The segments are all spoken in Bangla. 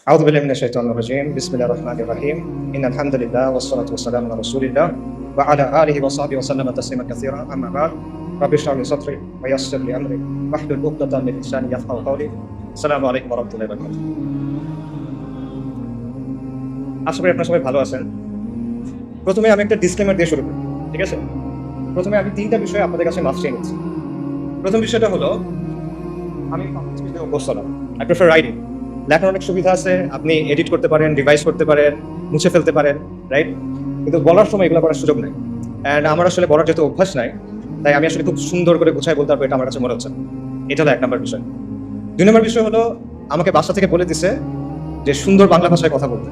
أعوذ بالله من الشيطان الرجيم بسم الله الرحمن الرحيم إن الحمد لله والصلاة والسلام على رسول الله وعلى آله وصحبه وسلم تسليما كثيرا أما بعد رب اشرح لي صدري ويسر لي أمري واحلل عقدة من لساني يفقهوا قولي السلام عليكم ورحمة الله وبركاته আশা করি আপনারা সবাই ভালো আছেন। প্রথমে আমি একটা ডিসক্লেমার দিয়ে শুরু করি, ঠিক আছে? প্রথমে আমি তিনটা বিষয় আপনাদের কাছে মাফ চেয়ে নিচ্ছি। প্রথম বিষয়টা হলো আমি অভ্যস্ত না, আই প্রেফার রাইটিং। লেখার অনেক সুবিধা আছে, আপনি এডিট করতে পারেন, রিভাইজ করতে পারেন, মুছে ফেলতে পারেন, রাইট? কিন্তু বলার সময় এগুলো করার সুযোগ নেই। অ্যান্ড আমার আসলে বলার যেহেতু অভ্যাস নাই, তাই আমি আসলে খুব সুন্দর করে গুছাই বলতে পারবো, এটা আমার কাছে মনে হচ্ছে। এটা হলো এক নম্বর বিষয়। দুই নম্বর বিষয় হলো আমাকে বাসা থেকে বলে দিছে যে সুন্দর বাংলা ভাষায় কথা বলতে,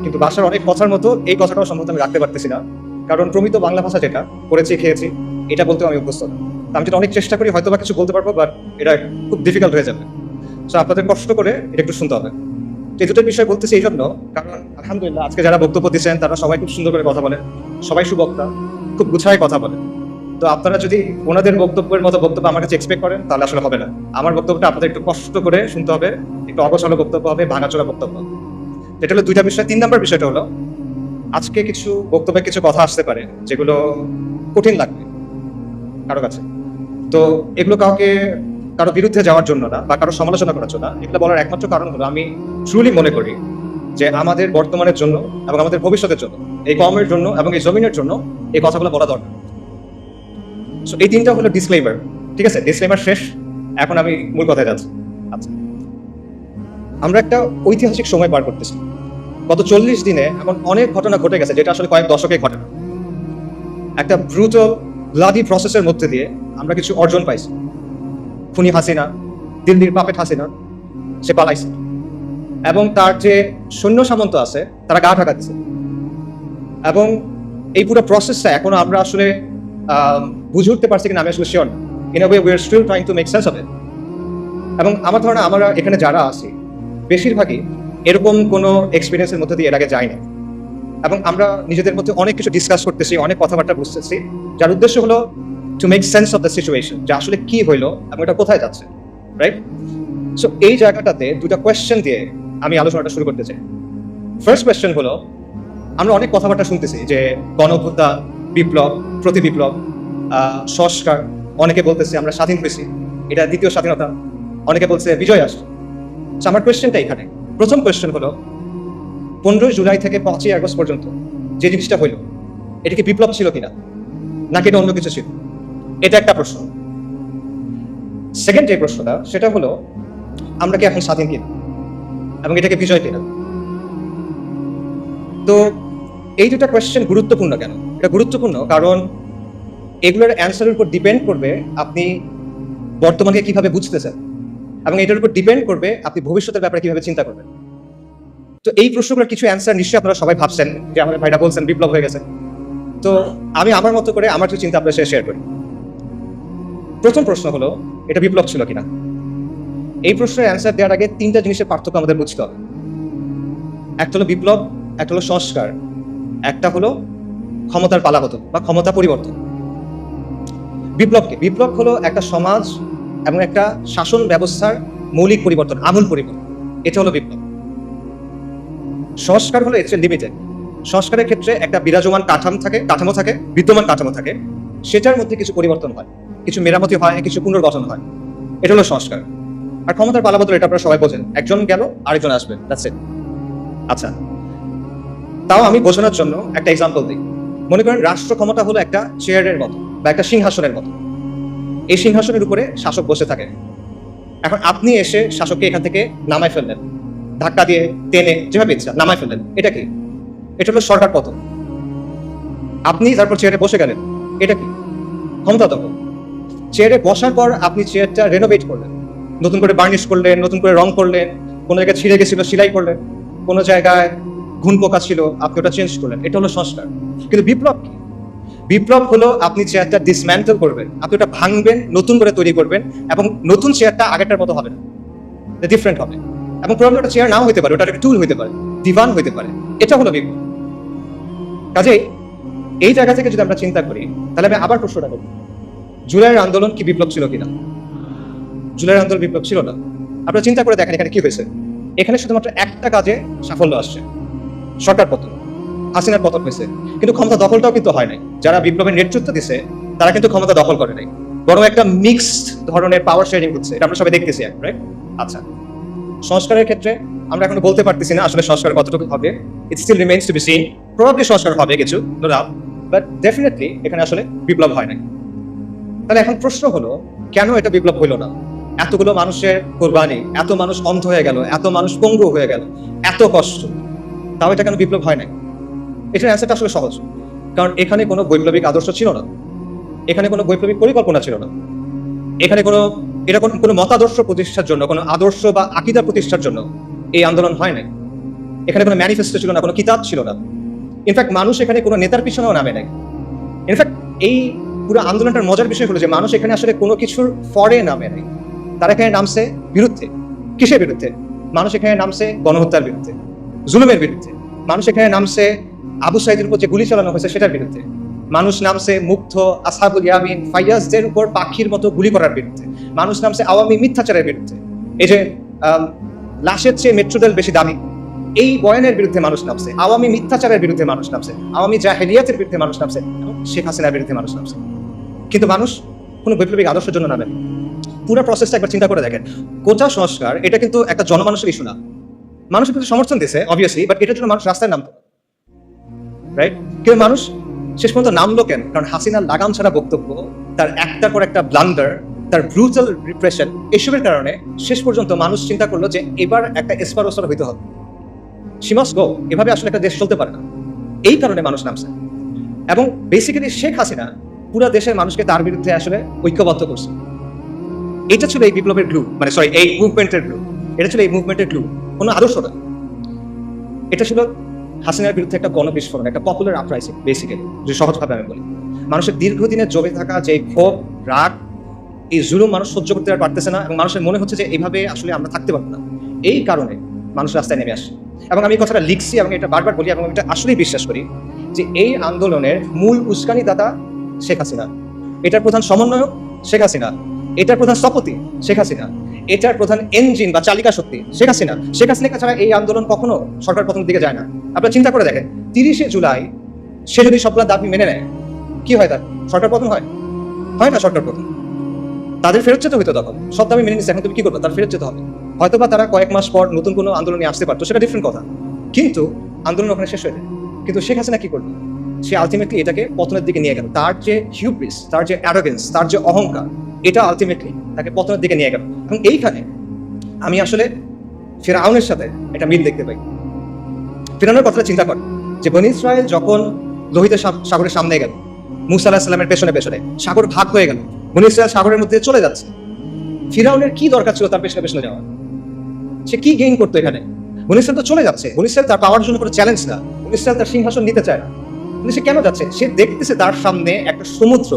কিন্তু বাসার অনেক কথার মতো এই কথাটাও সম্ভবত আমি রাখতে পারতেছি না, কারণ প্রমিত বাংলা ভাষা যেটা পড়েছি খেয়েছি এটা বলতেও আমি অভ্যস্ত না। আমি যেটা অনেক চেষ্টা করি হয়তো বা কিছু বলতে পারবো, বাট এটা খুব ডিফিকাল্ট হয়ে যাবে। সো আপনাদের কষ্ট করে এটা একটু শুনতে হবে। এই দুটো বিষয় বলতেছি এই জন্য, কারণ আলহামদুলিল্লাহ আজকে যারা বক্তব্য দিচ্ছেন তারা সবাই খুব সুন্দর করে কথা বলেন, সবাই সুবক্তা, খুব গুছায় কথা বলেন। তো আপনারা যদি ওনাদের বক্তব্যের মতো বক্তব্য আমার কাছে এক্সপেক্ট করেন তাহলে আসলে হবে না। আমার বক্তব্যটা আপনাদের একটু কষ্ট করে শুনতে হবে, একটু অগোছালো বক্তব্য হবে, ভাঙাচোরা বক্তব্য। এটা হলো দুইটা বিষয়। তিন নম্বর বিষয়টা হলো আজকে কিছু বক্তব্যে কিছু কথা আসতে পারে যেগুলো কঠিন লাগবে কারো কাছে। তো এগুলো কারো বিরুদ্ধে যাওয়ার জন্য না বা কারো সমালোচনা করার জন্য না, এগুলো বলার একমাত্র কারণ হলো আমি ট্রুলি মনে করি যে আমাদের বর্তমানের জন্য এবং আমাদের ভবিষ্যতের জন্য, এই কমের জন্য এবং এই জমিনের জন্য এই কথাগুলো বলা দরকার। সো এই তিনটা হলো ডিসক্লেইমার, ঠিক আছে? ডিসক্লেইমার শেষ, এখন আমি মূল কথায় যাচ্ছি। আচ্ছা, আমরা একটা ঐতিহাসিক সময় পার করতেছি। গত 40 দিনে এমন অনেক ঘটনা ঘটে গেছে যেটা আসলে কয়েক দশকে ঘটে না। একটা ব্রুটাল ব্লাডি প্রসেসের মধ্যে দিয়ে আমরা কিছু অর্জন পাইছি। খুনি হাসিনা, দিল্লির পাপেট হাসিনা, সে পালাইছে এবং তার যে সৈন্য সামন্ত আছে তারা গা ঢাকা দিচ্ছে। এবং এই পুরো প্রসেসটা এখনো আমরা আসলে বুঝে উঠতে পারছি কিনা আমি আসলে শিওর না। In a way we are still trying to make sense of it. এবং আমার ধারণা আমরা এখানে যারা আছি বেশিরভাগই এরকম কোনো এক্সপিরিয়েন্সের মধ্যে দিয়ে এর আগে যাই না। এবং আমরা নিজেদের মধ্যে অনেক কিছু ডিসকাস করতেছি, অনেক কথাবার্তা বুঝতেছি, যার উদ্দেশ্য হলো two make sense of the situation, যে আসলে কি হইলো এবং এটা কোথায় যাচ্ছে, রাইট? সো এই জায়গাটাতে দুটা কোয়েশ্চেন দিয়ে আমি আলোচনাটা শুরু করতে চাই। ফার্স্ট কোয়েশ্চেন হলো, আমরা অনেক কথাবার্তা শুনতেছি যে গণঅভ্যুত্থান, বিপ্লব, প্রতি বিপ্লব, সংস্কার, অনেকে বলতেছে আমরা স্বাধীন হয়েছি, এটা দ্বিতীয় স্বাধীনতা, অনেকে বলছে বিজয় আসছে। আমার কোয়েশ্চেনটা এখানে, প্রথম কোয়েশ্চেন হলো 15 জুলাই থেকে 5ই আগস্ট পর্যন্ত যে জিনিসটা হইল এটা কি বিপ্লব ছিল কিনা, নাকি এটা অন্য কিছু ছিল? এটা একটা প্রশ্ন। সেকেন্ড যে প্রশ্নটা সেটা হলো আমরা কি এখন স্বাধীন কিনা এবং এটাকে বিজয় কিনা? তো এই দুটা কোয়েশ্চেন গুরুত্বপূর্ণ কেন? এটা গুরুত্বপূর্ণ কারণ এগুলোর অ্যান্সারের উপর ডিপেন্ড করবে আপনি বর্তমানকে কিভাবে বুঝতেছেন, এবং এটার উপর ডিপেন্ড করবে আপনি ভবিষ্যতের ব্যাপারে কিভাবে চিন্তা করবেন। তো এই প্রশ্নগুলোর কিছু অ্যান্সার নিশ্চয়ই আপনারা সবাই ভাবছেন যে আমাদের ভাইরা বলছেন বিপ্লব হয়ে গেছে। তো আমি আমার মতো করে আমার কিছু চিন্তা আপনার সাথে শেয়ার করি। প্রথম প্রশ্ন হলো এটা বিপ্লব ছিল কিনা। এই প্রশ্নের অ্যান্সার দেওয়ার আগে তিনটা জিনিসের পার্থক্য আমাদের বুঝতে হবে। একটা হলো বিপ্লব, একটা হলো সংস্কার, একটা হলো ক্ষমতার পালাবদল বা ক্ষমতা পরিবর্তন। বিপ্লব হলো একটা সমাজ এবং একটা শাসন ব্যবস্থার মৌলিক পরিবর্তন, আমূল পরিবর্তন, এটা হলো বিপ্লব। সংস্কার হলো এর লিমিটেড। সংস্কারের ক্ষেত্রে একটা বিরাজমান কাঠামো থাকে, বিদ্যমান কাঠামো থাকে, সেটার মধ্যে কিছু পরিবর্তন হয়, কিছু মেরামতি হয়, কিছু পুনর্গঠন হয়, এটা হলো সংস্কার। আর ক্ষমতার পালাবদল এটা আপনারা সবাই বোঝেন, একজন গেল আরেকজন আসবে, দ্যাটস ইট। আচ্ছা, তাও আমি বোঝানোর জন্য একটা এক্সাম্পল দিই। মনে করেন রাষ্ট্র ক্ষমতা হলো একটা চেয়ারের মতো বা একটা সিংহাসনের মতো। এই সিংহাসনের উপরে শাসক বসে থাকে। এখন আপনি এসে শাসককে এখান থেকে নামায় ফেললেন, ধাক্কা দিয়ে টেনে যেভাবে ইচ্ছা নামায় ফেললেন, এটা কি? এটা হলো সরকার পতন। আপনি তারপর চেয়ারে বসে গেলেন, এটা কি? ক্ষমতা দখল। চেয়ারে বসার পর আপনি চেয়ারটা রেনোভেট করলেন, নতুন করে বার্নিশ করলেন, নতুন করে রং করলেন, কোনো জায়গায় ছিঁড়ে গেছিল সেলাই করলেন, কোনো জায়গায় ঘুণ পোকা ছিল আপনি ওটা চেঞ্জ করলেন, এটা হলো সংস্কার। কিন্তু বিপ্লব কি? বিপ্লব হলো আপনি চেয়ারটা ডিসম্যান্টেল করবেন, আপনি ওটা ভাঙবেন, নতুন করে তৈরি করবেন, এবং নতুন চেয়ারটা আগেরটার মতো হবে না, ডিফারেন্ট হবে। এবং প্রবলেম ওটা চেয়ার নাও হতে পারে, ওটা একটা টুল হতে পারে, দিবান হতে পারে, এটা হলো বিপ্লব। কাজেই এই জায়গা থেকে যদি আমরা চিন্তা করি তাহলে আমি আবার প্রশ্নটা করি, জুলাইয়ের আন্দোলন কি বিপ্লব ছিল কিনা? জুলাইয়ের আন্দোলন বিপ্লব ছিল না। আপনারা চিন্তা করে দেখেন এখানে কি হয়েছে। এখানে শুধুমাত্র একটা কাজে সাফল্য আসছে, সরকার পতন, হাসিনার পতন হয়েছে, কিন্তু ক্ষমতা দখলটাও কিন্তু হয় নাই। যারা বিপ্লবের নেতৃত্ব দিছে তারা কিন্তু ক্ষমতা দখল করে নাই, বরং একটা মিক্সড ধরনের পাওয়ার শেয়ারিং হচ্ছে, এটা আমরা সবাই দেখতেছি, রাইট? আচ্ছা, সংস্কারের ক্ষেত্রে আমরা এখন বলতে পারতেছি না আসলে সংস্কার কতটুকু হবে, it still remains to be seen. Probably সংস্কার হবে কিছু, নো ডাউট, বাট ডেফিনেটলি এখানে আসলে বিপ্লব হয় নাই। তাহলে এখন প্রশ্ন হলো, কেন এটা বিপ্লব হইল না? এতগুলো মানুষের কোরবানি, এত মানুষ অন্ধ হয়ে গেল, এত মানুষ পঙ্গু হয়ে গেল, এত কষ্ট, তাও এটা কেন বিপ্লব হয় নাই? এটার অ্যান্সারটা আসলে সহজ, কারণ এখানে কোনো বৈপ্লবিক আদর্শ ছিল না, এখানে কোনো বৈপ্লবিক পরিকল্পনা ছিল না, এখানে এরকম কোনো মতাদর্শ প্রতিষ্ঠার জন্য, কোনো আদর্শ বা আকীদা প্রতিষ্ঠার জন্য এই আন্দোলন হয় নাই। এখানে কোনো ম্যানিফেস্টো ছিল না, কোনো কিতাব ছিল না। ইনফ্যাক্ট মানুষ এখানে কোনো নেতার পিছনেও নামে নাই। ইনফ্যাক্ট এই পুরো আন্দোলনটার মজার বিষয় হলো যে মানুষ এখানে আসলে কোনো কিছুর ফরে নামে নাই, তারা এখানে নামছে বিরুদ্ধে। কিসের বিরুদ্ধে? মানুষ এখানে নামছে গণহত্যার বিরুদ্ধে, জুলুমের বিরুদ্ধে। মানুষ এখানে নামছে আবু সাইদের উপর যে গুলি চালানো হয়েছে সেটার বিরুদ্ধে। মানুষ নামছে মুগ্ধ, আসহাবুল ইয়ামিন, ফাইয়াজদের উপর পাখির মতো গুলি করার বিরুদ্ধে। মানুষ নামছে আওয়ামী মিথ্যাচারের বিরুদ্ধে, এই যে লাশের চেয়ে মেট্রো রেল বেশি দামি, এই বয়ানের বিরুদ্ধে মানুষ নামছে, আওয়ামী মিথ্যাচারের বিরুদ্ধে মানুষ নামছে, আওয়ামী জাহেলিয়াতের বিরুদ্ধে মানুষ নামছে, এবং শেখ হাসিনার বিরুদ্ধে মানুষ নামছে। কিন্তু মানুষ কোনো বৈপ্লবিক আদর্শের জন্য নামেন। পুরো প্রসেসটা একবার চিন্তা করে দেখেন। কোটা সংস্কার এটা কিন্তু একটা জনমানুষের ইস্যু না। মানুষের কিন্তু সমর্থন দিয়েছে অবভিয়াসলি, বাট এটার জন্য মানুষ রাস্তায় নামতো, রাইট? কিন্তু মানুষ শেষ পর্যন্ত নামলো কেন? কারণ হাসিনার লাগাম ছাড়া বক্তব্য, তার একটার পর একটা ব্লান্ডার, তার ব্রুটাল রিপ্রেশন, এসবের কারণে শেষ পর্যন্ত মানুষ চিন্তা করলো যে এবার একটা এসপার হইতে হবে, শি মাস্ট গো। এভাবে আসলে একটা দেশ চলতে পারে না। এই কারণে মানুষ নামছে, এবং বেসিক্যালি শেখ হাসিনা পুরো দেশের মানুষকে তার বিরুদ্ধে আসলে ঐক্যবদ্ধ করছে। এটা ছিল এই বিপ্লবের গ্লু, মানে সরি, এই মুভমেন্টের গ্লু। এটা ছিল এই মুভমেন্টের গ্লু, কোনো আদর্শ না। এটা ছিল হাসিনার বিরুদ্ধে একটা গণবিস্ফোরণ, একটা পপুলার আপরাইজিং বেসিক্যালি, যদি সহজভাবে আমি বলি। মানুষের দীর্ঘদিনের জমে থাকা যে ক্ষোভ, রাগ, এই জুলুম মানুষ সহ্য করতে পারতেছে না, এবং মানুষের মনে হচ্ছে যে এইভাবে আসলে আমরা থাকতে পারবো না। এই কারণে মানুষ রাস্তায় নেমে আসে। এবং আমি এই কথাটা লিখছি এবং এটা বারবার বলি, এবং এটা আসলেই বিশ্বাস করি যে এই আন্দোলনের মূল উস্কানিদাতা শেখ হাসিনা, এটার প্রধান সমন্বয়ক শেখ হাসিনা, এটার প্রধান স্থপতি শেখ হাসিনা, এটার প্রধান ইঞ্জিন বা চালিকা শক্তি শেখ হাসিনা। শেখ হাসিনা ছাড়া এই আন্দোলন কখনো সরকার পতনের দিকে যায় না। আপনারা চিন্তা করে দেখেন, 30শে জুলাই সে যদি সবগুলো দাবি মেনে নেয়, কি হয়? তার সরকার পতন হয়? হয় না সরকার পতন। তাদের ফেরত যেতে হইতো তখন, সব দাবি মেনে নিচ্ছে, এখন তুমি কি করবে? তার ফেরত যেতে হবে। হয়তোবা তারা কয়েক মাস পর নতুন কোনো আন্দোলনে আসতে পারতো, সেটা ডিফারেন্ট কথা, কিন্তু আন্দোলন ওখানে শেষ হয়ে যায়। কিন্তু শেখ হাসিনা কি করবে? সে আলটিমেটলি এটাকে পতনের দিকে নিয়ে গেল। তার যে হিউব্রিস, তার যে অ্যারোগেন্স, তার যে অহংকার, এটা আলটিমেটলি তাকে পতনের দিকে নিয়ে গেল। এবং এইখানে আমি আসলে ফিরআউনের সাথে একটা মিল দেখতে পাই। ফিরআউনের কথাটা চিন্তা কর, যে বনী ইসরাইল যখন লোহিত সাগরের সামনে গেল, মুসা আলাইহিস সালামের পেছনে পেছনে, সাগর ভাগ হয়ে গেল, বনী ইসরাইল সাগরের মধ্যে চলে যাচ্ছে। ফিরআউনের কি দরকার ছিল তার পেছনে পেছনে যাওয়া? সে কি গেইন করতো এখানে? বনী ইসরাইল তো চলে যাচ্ছে, বনী ইসরাইল তার পাওয়ার জন্য কোনো চ্যালেঞ্জ না, বনী ইসরাইল তার সিংহাসন নিতে চায় না। কিন্তু সে কেন যাচ্ছে? সে দেখতেছে তার সামনে একটা সমুদ্র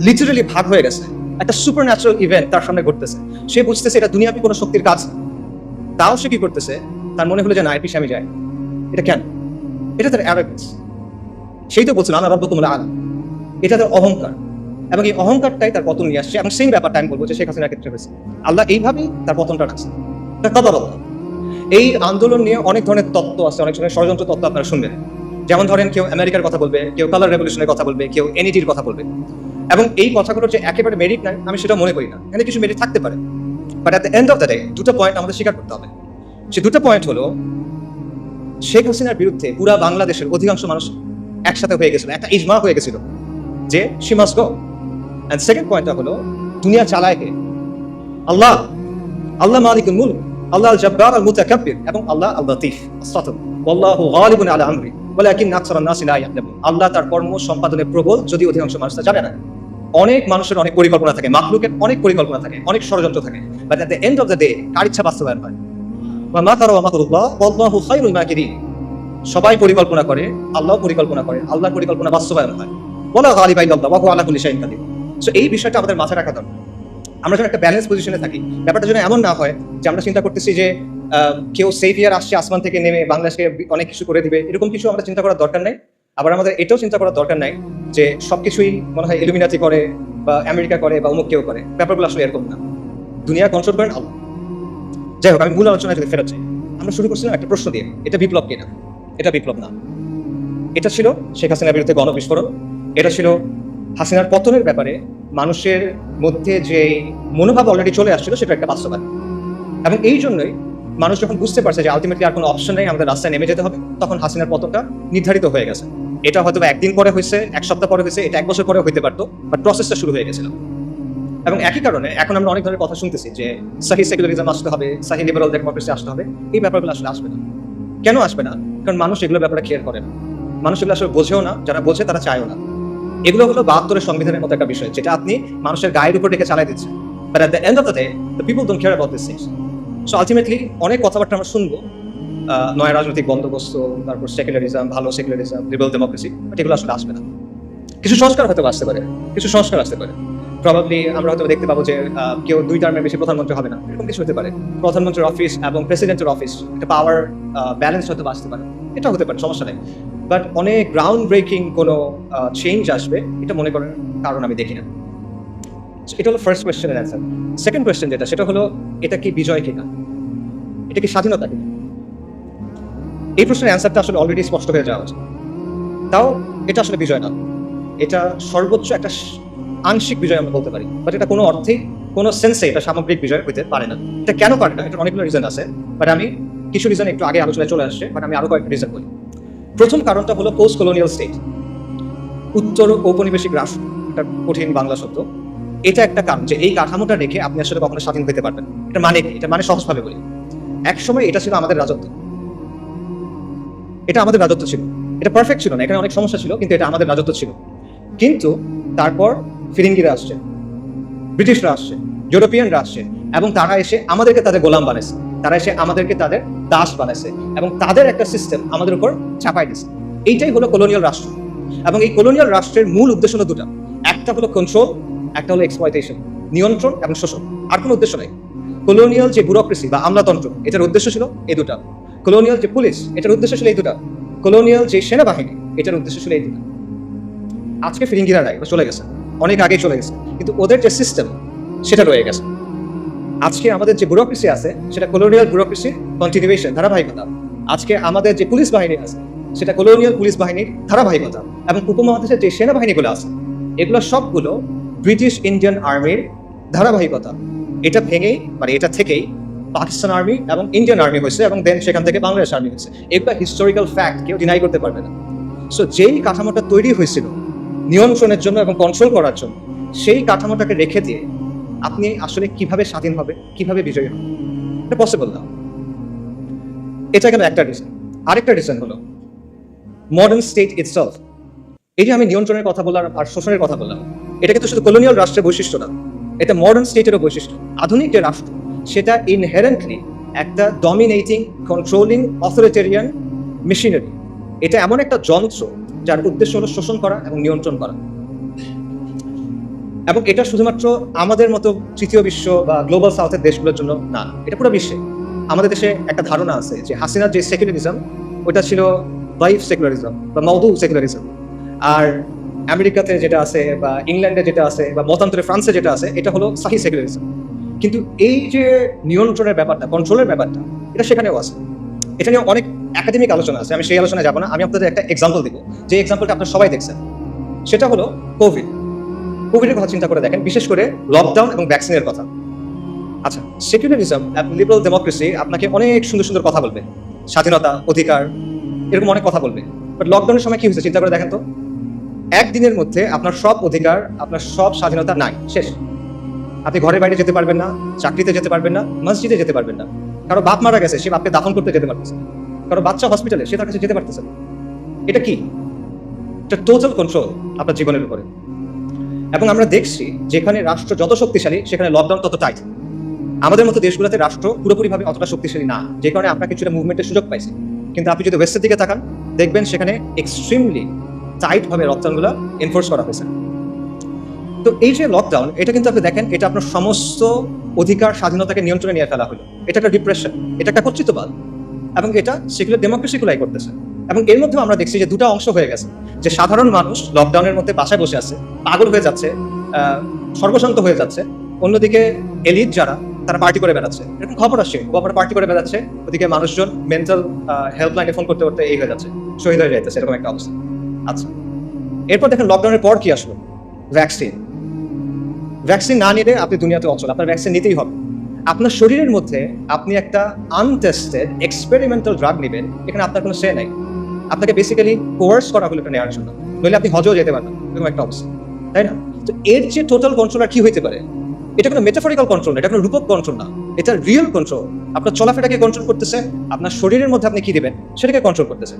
লিটারালি ভাগ হয়ে গেছে, একটা সুপার ন্যাচারাল ইভেন্ট তার সামনে ঘটতেছে। সে বুঝতেছে এটা দুনিয়াবি কোনো শক্তির কাজ না। তাও সে কি করতেছে? তার মনে হলো যে না, এর পিছনে আমি যাই। এটা কেন? এটা তার অ্যারোগেন্স। সেই তো বলছিল আনা রাব্বুকুমুল আ'লা। এটা তার অহংকার, এবং এই অহংকারটাই তার পতন নিয়ে আসছে। এবং সেই ব্যাপারটা আমি বলবো যে শেখ হাসিনার ক্ষেত্রে হয়েছে। আল্লাহ এইভাবেই তার পতনটা রাখছে। এই আন্দোলন নিয়ে অনেক ধরনের তত্ত্ব আছে, অনেক ধরনের ষড়যন্ত্র তত্ত্ব আপনারা শুনবেন। যেমন ধরেন, কেউ আমেরিকার কথা বলবে, কেউ কালার রেভলিউশনের কথা বলবে, কেউ এনইডির কথা বলবে। এবং এই কথাগুলোর যে একেবারে মেরিট নাই আমি সেটা মনে করি না, এখানে কিছু মেরিট থাকতে পারে। But at the end of the day দুটো পয়েন্ট আমাদের স্বীকার করতে হবে। সে দুটো পয়েন্ট হলো, শেখ হাসিনার বিরুদ্ধে পুরা বাংলাদেশের অধিকাংশ মানুষ একসাথে হয়ে গেছিল, একটা ইজমা হয়ে গেছিল যে she must go. And second পয়েন্টটা হলো, দুনিয়া চালায় কে? আল্লাহ। আল্লাহ মালিকুল মুলক, আল্লাহ আল জাব্বার আল মুতাকাব্বির, এবং আল্লাহ আল লতীফ আস-সাতুর। ওয়াল্লাহু গালিবুন আলা আমরি ওয়ালাকিন আকসারান নাসি লা ইয়ালামুন। আল্লাহ তার কর্ম সম্পাদনে প্রবল, যদি অধিকাংশ মানুষ তা জানে না। অনেক মানুষের অনেক পরিকল্পনা থাকে, মাখলুকের অনেক পরিকল্পনা থাকে, অনেক ষড়যন্ত্র থাকে, but at the end of the day কার ইচ্ছা বাস্তবায়ন হয়? ওয়া মাকারু ওয়া মাকরুল্লাহ ওয়াল্লাহু খায়রুল মাকিরিন। সবাই পরিকল্পনা করে, আল্লাহ পরিকল্পনা করে, আল্লাহর পরিকল্পনা বাস্তবায়ন হয়। ওয়ালা গালিবা ইল্লাল্লাহ ওয়া হুয়া আলা কুল্লি শাইইন কাদির। সো এই বিষয়টা আমাদের মাথায় রাখা দরকার। আমরা যেন একটা ব্যালেন্স পজিশনে থাকি। ব্যাপারটা যেন এমন না হয় যে আমরা চিন্তা করতেছি যে কেউ সেভিয়ার আসছে আসমান থেকে নেমে বাংলাদেশকে অনেক কিছু করে দিবে, এরকম কিছু আমরা চিন্তা করার দরকার নাই। আবার আমাদের এটাও চিন্তা করার দরকার নাই যে সবকিছুই মনে হয় ইলুমিনাতি করে বা আমেরিকা করে বা অমুক কেউ করে। ব্যাপারগুলো আসলে এরকম না। দুনিয়া কন্ট্রোল করেন আল্লাহ। যাই হোক, আমি মূল আলোচনায় যদি ফেরত চাই, আমরা শুরু করছিলাম একটা প্রশ্ন দিয়ে, এটা বিপ্লব কিনা? এটা বিপ্লব না। এটা ছিল শেখ হাসিনার বিরুদ্ধে গণবিস্ফোরণ। এটা ছিল হাসিনার পতনের ব্যাপারে মানুষের মধ্যে যে মনোভাব অলরেডি চলে আসছিল সেটা একটা বাস্তবায়ন। এবং এই জন্যই মানুষ যখন বুঝতে পারছে যে আলটিমেটলি আর কোনো অপশন নেই, আমাদের রাস্তায় নেমে যেতে হবে, তখন হাসিনার পতনটা নির্ধারিত হয়ে গেছে। এটা হয়তো একদিন পরে হয়েছে, এক সপ্তাহ পরে হয়েছে, এটা 1 বছর পরে হইতে পারতো, বাট প্রসেসটা শুরু হয়ে গেছিল। এবং একই কারণে এখন আমরা অনেক ধরনের কথা শুনতেছি যে সাহি সেকুলারিজম আসতে হবে, সাহি লিবারাল ডেমোক্রেসি আসতে হবে। এই ব্যাপারগুলো আসলে আসবে না। কেন আসবে না? কারণ মানুষ এগুলোর ব্যাপারে কেয়ার করে না, মানুষ এগুলো আসলে বোঝেও না, যারা বোঝে তারা চায়ও না। এগুলো হলো 72 সংবিধানের মতো একটা বিষয়, যেটা আপনি মানুষের গায়ের উপর রেখে চালাই দিচ্ছেন। But at the end of the day the people don't care about this things. So ultimately অনেক কথাবার্তা আমরা শুনবো, নয় রাজনৈতিক বন্দোবস্ত, তারপর সেকুলারিজম, ভালো সেকুলারিজম, লিবারাল ডেমোক্রেসি, বাট এগুলো আসলে আসবে না। কিছু সংস্কার হয়তো আসতে পারে, কিছু সংস্কার আসতে পারে। প্রবাবলি আমরা হয়তো দেখতে পাবো যে কেউ 2 টার্মের বেশি প্রধানমন্ত্রী হবে না, এরকম কিছু হতে পারে। প্রধানমন্ত্রীর অফিস এবং প্রেসিডেন্টের অফিস একটা পাওয়ার ব্যালেন্স হয়তো আসতে পারে, এটা হতে পারে, সমস্যা নেই। বাট অনেক গ্রাউন্ড ব্রেকিং কোনো চেঞ্জ আসবে এটা মনে করার কারণ আমি দেখি না। এটা হলো ফার্স্ট কোয়েশ্চেনের অ্যান্সার। সেকেন্ড কোয়েশ্চেন যেটা, সেটা হলো এটা কি বিজয় কিনা, এটা কি স্বাধীনতা কিনা? এই প্রশ্নের অ্যান্সারটা আসলে অলরেডি স্পষ্ট হয়ে যাওয়া উচিত। তাও এটা আসলে বিজয় না, এটা সর্বোচ্চ একটা আংশিক বিজয় আমরা বলতে পারি, বাট এটা কোনো অর্থেই, কোনো সেন্সে এটা সামগ্রিক বিজয় হইতে পারে না। এটা কেন পারে না? এটার অনেকগুলো রিজন আছে, বাট আমি কিছু রিজন একটু আগে আলোচনায় চলে আসছে, বাট আমি আরো কয়েকটা রিজন বলি। প্রথম কারণটা হলো পোস্ট কলোনিয়াল স্টেট, উত্তর ঔপনিবেশিক রাষ্ট্র, একটা কঠিন বাংলা শব্দ। এটা একটা কারণ যে এই কাঠামোটা রেখে আপনি আসলে কখনো স্বাধীন হতে পারবেন। এটা মানে কি? এটা মানে সহজভাবে বলি, একসময় এটা ছিল আমাদের রাজত্ব, এটা আমাদের রাজত্ব ছিল। এটা পারফেক্ট ছিল না, এখানে অনেক সমস্যা ছিল, কিন্তু এটা আমাদের রাজত্ব ছিল। কিন্তু তারপর ফিরিঙ্গিরা আসছে, ব্রিটিশরা আসছে, ইউরোপিয়ানরা আসছে, এবং তারা এসে আমাদেরকে তাদের গোলাম বানাইছে, তারা এসে আমাদেরকে তাদের দাস বানাইছে, এবং তাদের একটা সিস্টেম আমাদের উপর চাপাই দিচ্ছে। এইটাই হলো কলোনিয়াল রাষ্ট্র। এবং এই কলোনিয়াল রাষ্ট্রের মূল উদ্দেশ্য হলো দুটা, একটা হলো কন্ট্রোল, একটা হলো এক্সপ্লয়টেশন, নিয়ন্ত্রণ এবং শোষণ। আর কোনো উদ্দেশ্য নেই। কলোনিয়াল যে ব্যুরোক্রেসি বা আমলাতন্ত্র, এটার উদ্দেশ্য ছিল এই দুটা। কলোনিয়াল যে পুলিশ, এটার উদ্দেশ্য ছিল এই দুটা। কলোনিয়াল যে সেনাবাহিনী, এটার উদ্দেশ্য ছিল এই দুটা। আজকে ফিরিঙ্গিরা নাই, চলে গেছে, অনেক আগেই চলে গেছে, কিন্তু ওদের যে সিস্টেম সেটা রয়ে গেছে। আজকে আমাদের যে ব্যুরোক্রেসি আছে সেটা কলোনিয়াল ব্যুরোক্রেসি কন্টিনিউয়েশন, ধারাবাহিকতা। আজকে আমাদের যে পুলিশ বাহিনী আছে সেটা কলোনিয়াল পুলিশ বাহিনীর ধারাবাহিকতা। এবং উপমহাদেশের যে সেনাবাহিনীগুলো আছে এগুলো সবগুলো ব্রিটিশ ইন্ডিয়ান আর্মির ধারাবাহিকতা। এটা ভেঙেই, মানে এটা থেকেই পাকিস্তান আর্মি এবং ইন্ডিয়ান আর্মি হয়েছে, এবং দেন সেখান থেকে বাংলাদেশ আর্মি হয়েছে। এগুলো হিস্টোরিক্যাল ফ্যাক্ট, কেউ ডিনাই করতে পারবে না। সো যেই কাঠামোটা তৈরি হয়েছিল নিয়ন্ত্রণের জন্য এবং কন্ট্রোল করার জন্য, সেই কাঠামোটাকে রেখে দিয়ে আপনি আসলে কিভাবে স্বাধীন হবে, কিভাবে বিজয়ী হবে, এটা পসিবল না। এটা গেল একটা রিজন। আরেকটা রিজন হলো মডার্ন স্টেট ইটসেলফ। এই যে আমি নিয়ন্ত্রণের কথা বললাম আর শোষণের কথা বললাম, এটা কিন্তু শুধু কলোনিয়াল রাষ্ট্রের বৈশিষ্ট্য না, এটা মডার্ন স্টেটেরও বৈশিষ্ট্য। আধুনিক যে রাষ্ট্র সেটা ইনহেরেন্টলি একটা ডমিনেটিং, কন্ট্রোলিং, অথরিটেরিয়ান মেশিনারি। এটা এমন একটা যন্ত্র যার উদ্দেশ্য হলো শোষণ করা এবং নিয়ন্ত্রণ করা। এবং এটা শুধুমাত্র আমাদের মতো তৃতীয় বিশ্ব বা গ্লোবাল সাউথের দেশগুলোর জন্য না, এটা পুরো বিশ্বে। আমাদের দেশে একটা ধারণা আছে যে হাসিনার যে সেকুলারিজম ওটা ছিল লাইফ সেকুলারিজম বা মওদু সেকুলারিজম, আর আমেরিকাতে যেটা আছে বা ইংল্যান্ডে যেটা আছে বা মতান্তরে ফ্রান্সে যেটা আছে এটা হলো সাহি সেকুলারিজম। কিন্তু এই যে নিয়ন্ত্রণের ব্যাপারটা, কন্ট্রোলের ব্যাপারটা, এটা সেখানেও আছে। এটা নিয়ে অনেক একাডেমিক আলোচনা আছে, আমি সেই আলোচনায় যাবো না। আমি আপনাদের একটা এক্সাম্পল দিব, যে এক্সাম্পলটা আপনারা সবাই দেখছেন। সেটা হলো কোভিডের কথা চিন্তা করে দেখেন, বিশেষ করে লকডাউন এবং ভ্যাকসিনের কথা। আচ্ছা, সেকুলারিজম এবং লিবারাল ডেমোক্রেসি আপনাকে অনেক সুন্দর সুন্দর কথা বলবে, স্বাধীনতা, অধিকার, এরকম অনেক কথা বলবে। বাট লকডাউনের সময় কি হয়েছে চিন্তা করে দেখেন তো। একদিনের মধ্যে আপনার সব অধিকার, আপনার সব স্বাধীনতা নাই, শেষ। আপনি ঘরের বাইরে যেতে পারবেন না, চাকরিতে যেতে পারবেন না, মসজিদে যেতে পারবেন না। কারো বাপ মারা গেছে, সে বাপকে দাফন করতে যেতে পারতেছে। কারো বাচ্চা হসপিটালে, সে তার কাছে যেতে পারতেছে। এটা কি? এটা টোটাল কন্ট্রোল আপনার জীবনের উপরে। এবং আমরা দেখছি যেখানে রাষ্ট্র যত শক্তিশালী সেখানে লকডাউন তত টাইট। আমাদের মতো দেশগুলোতে রাষ্ট্র পুরোপুরিভাবে অতটা শক্তিশালী না, যে কারণে আমরা কিছুটা মুভমেন্টের সুযোগ পাইছি। কিন্তু আপনি যদি ওয়েস্টের দিকে তাকান, দেখবেন সেখানে এক্সট্রিমলি টাইট ভাবে লকডাউনগুলো এনফোর্স করা হয়েছে। তো এই যে লকডাউন, এটা কিন্তু আপনি দেখেন, এটা আপনার সমস্ত অধিকার, স্বাধীনতাকে নিয়ন্ত্রণে নিয়ে ফেলা হলো। এটা একটা ডিপ্রেশন, এটা একটা কর্তৃত্ববাদ, এবং এটা সেকুলার ডেমোক্রেসিগুলাই করতেছে। এবং এর মধ্যেও আমরা দেখছি যে দুটো অংশ হয়ে গেছে, যে সাধারণ মানুষ লকডাউনের মধ্যে বাসায় বসে আছে, পাগল হয়ে যাচ্ছে, সর্বশান্ত হয়ে যাচ্ছে। অন্যদিকে এলিট যারা, তারা পার্টি করে বেড়াচ্ছে, এরকম খবর আসছে গোয়াপাড়া পার্টি করে বেড়াচ্ছে, ওদিকে মানুষজন মেন্টাল হেল্পলাইনে ফোন করতে করতে এই হয়ে যাচ্ছে, শহীদ হয়ে যাইতেছে, এরকম একটা অবস্থা। আচ্ছা, এরপর দেখেন লকডাউনের পর কি আসলো, ভ্যাকসিন না নিলে আপনি দুনিয়াতে অচল, আপনার ভ্যাকসিন নিতেই হবে। আপনার শরীরের মধ্যে আপনি একটা আনটেস্টেড এক্সপেরিমেন্টাল ড্রাগ নেবেন, এখানে আপনার কোনো সে নাই, আপনাকে বেসিক্যালি কোয়ার্স করা হলো এটা নেওয়ার জন্য, নইলে আপনি হজও যেতে পারবেন, এরকম একটা অবস্থা, তাই না? তো এর যে টোটাল কন্ট্রোল আর কি হইতে পারে? এটা কোনো মেটাফরিক্যাল কন্ট্রোল না, এটা কোনো রূপক কন্ট্রোল না, এটা রিয়েল কন্ট্রোল। আপনার চলাফেরাকে কন্ট্রোল করতেছে, আপনার শরীরের মধ্যে আপনি কি দিবেন সেটাকে কন্ট্রোল করতেছে।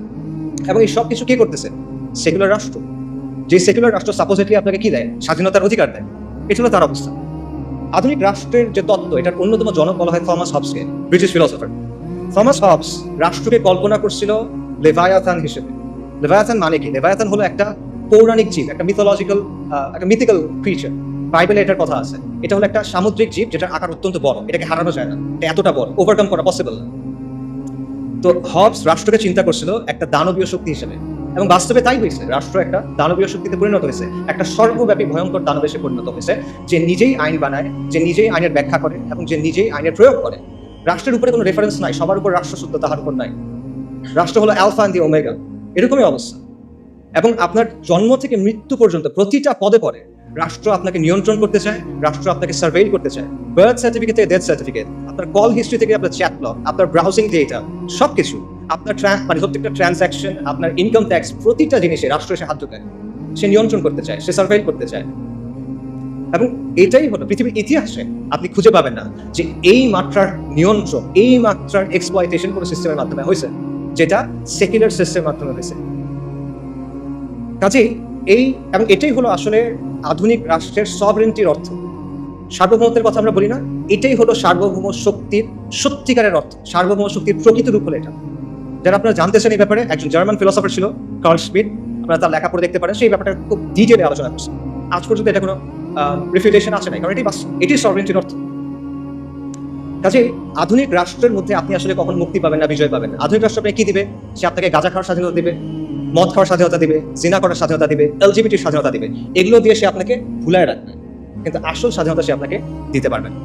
এবং এই সব কিছু কে করতেছে? সেকুলার রাষ্ট্র। যে সেকুলার রাষ্ট্র সাপোজিটলি আপনাকে কি দেয়? স্বাধীনতার অধিকার দেয়। এটা হলো তার অবস্থা। আধুনিক রাষ্ট্রের যে তত্ত্ব, এটার অন্যতম জনক বলা হয় থমাস হবসকে, ব্রিটিশ ফিলোসফার। থমাস হবস রাষ্ট্রকে কল্পনা করছিল লেভায়াথান হিসেবে। লেভায়াথান মানে কি? লেভায়াথান হলো একটা পৌরাণিক জীব, একটা মিথোলজিক্যাল, একটা মিথিক্যাল ক্রিচার। বাইবেলে এটার কথা আছে। এটা হলো একটা সামুদ্রিক জীব যেটার আকার অত্যন্ত বড়, এটাকে হারানো যায় না, এটা এতটা বড়, ওভারকাম করা পসিবল না। তো হবস রাষ্ট্রকে চিন্তা করছিল একটা দানবীয় শক্তি হিসেবে, এবং বাস্তবে তাই হয়েছে। রাষ্ট্র একটা দানবীয় শক্তিতে পরিণত হয়েছে, একটা সর্বব্যাপী ভয়ঙ্কর দানবেশে পরিণত হয়েছে, যে নিজেই আইন বানায়, যে নিজেই আইনের ব্যাখ্যা করে, এবং যে নিজেই আইনের প্রয়োগ করে। রাষ্ট্রের উপরে কোনো রেফারেন্স নাই, সবার উপর রাষ্ট্র শুদ্ধ, তাহার উপর নাই। রাষ্ট্র হলো অ্যালফা এন্ড দি ওমেগা, এরকমই অবস্থা। এবং আপনার জন্ম থেকে মৃত্যু পর্যন্ত প্রতিটা পদে পদে রাষ্ট্র আপনাকে নিয়ন্ত্রণ করতে চায়, রাষ্ট্র আপনাকে সার্ভেইল করতে চায়। বার্থ সার্টিফিকেট থেকে ডেথ সার্টিফিকেট, আপনার কল হিস্ট্রি থেকে আপনার চ্যাট লগ, আপনার ব্রাউজিং ডেটা, সবকিছু, আপনার মানে প্রত্যেকটা ট্রানজাকশন, আপনার ইনকাম ট্যাক্স, প্রতিটা জিনিসে রাষ্ট্র এসে হাত ঢোকায়, সে নিয়ন্ত্রণ করতে চায়, সে সার্ভেইল করতে চায়। এবং এটাই হলো পৃথিবীর ইতিহাসে আপনি খুঁজে পাবেন না যে এই মাত্রার নিয়ন্ত্রণ, এই মাত্রার এক্সপ্লয়টেশন কোনো সিস্টেমের মাধ্যমে হয়েছে, যেটা সেকুলার সিস্টেমের মাধ্যমে হয়েছে। কাজেই এবং এটাই হলো আসলে আধুনিক রাষ্ট্রের সভরেন্টির অর্থ। সার্বভৌমত্বের কথা আমরা বলি না, এটাই হলো সার্বভৌম শক্তির সত্যিকারের অর্থ। সার্বভৌম শক্তির প্রকৃত রূপ হলো এটা। যারা আপনারা জানতে চান এই ব্যাপারে, একজন জার্মান ফিলোসফার ছিল কার্ল শ্মিট, আপনারা তার লেখা পড়ে দেখতে পারেন, সেই ব্যাপারটা খুব ডিটেইলে আলোচনা করছে। আজ পর্যন্ত এটা কোনো রিফিউটেশন আছে না, কারণ এটাই বাস্তব, এটাই সভরেন্টির অর্থ। কাজেই আধুনিক রাষ্ট্রের মধ্যে আপনি আসলে কখন মুক্তি পাবেন না, বিজয় পাবেন না। আধুনিক রাষ্ট্র আপনাকে কি দিবে? সে আপনাকে গাঁজা খাওয়ার স্বাধীনতা দিবে, মদ খাওয়ার স্বাধীনতা দিবে, জিনা করার স্বাধীনতা দিবে, এলজিবিটির স্বাধীনতা দিবে। এগুলো দিয়ে সে আপনাকে ভুলায় রাখবে, কিন্তু আসল স্বাধীনতা সে আপনাকে দিতে পারবে না।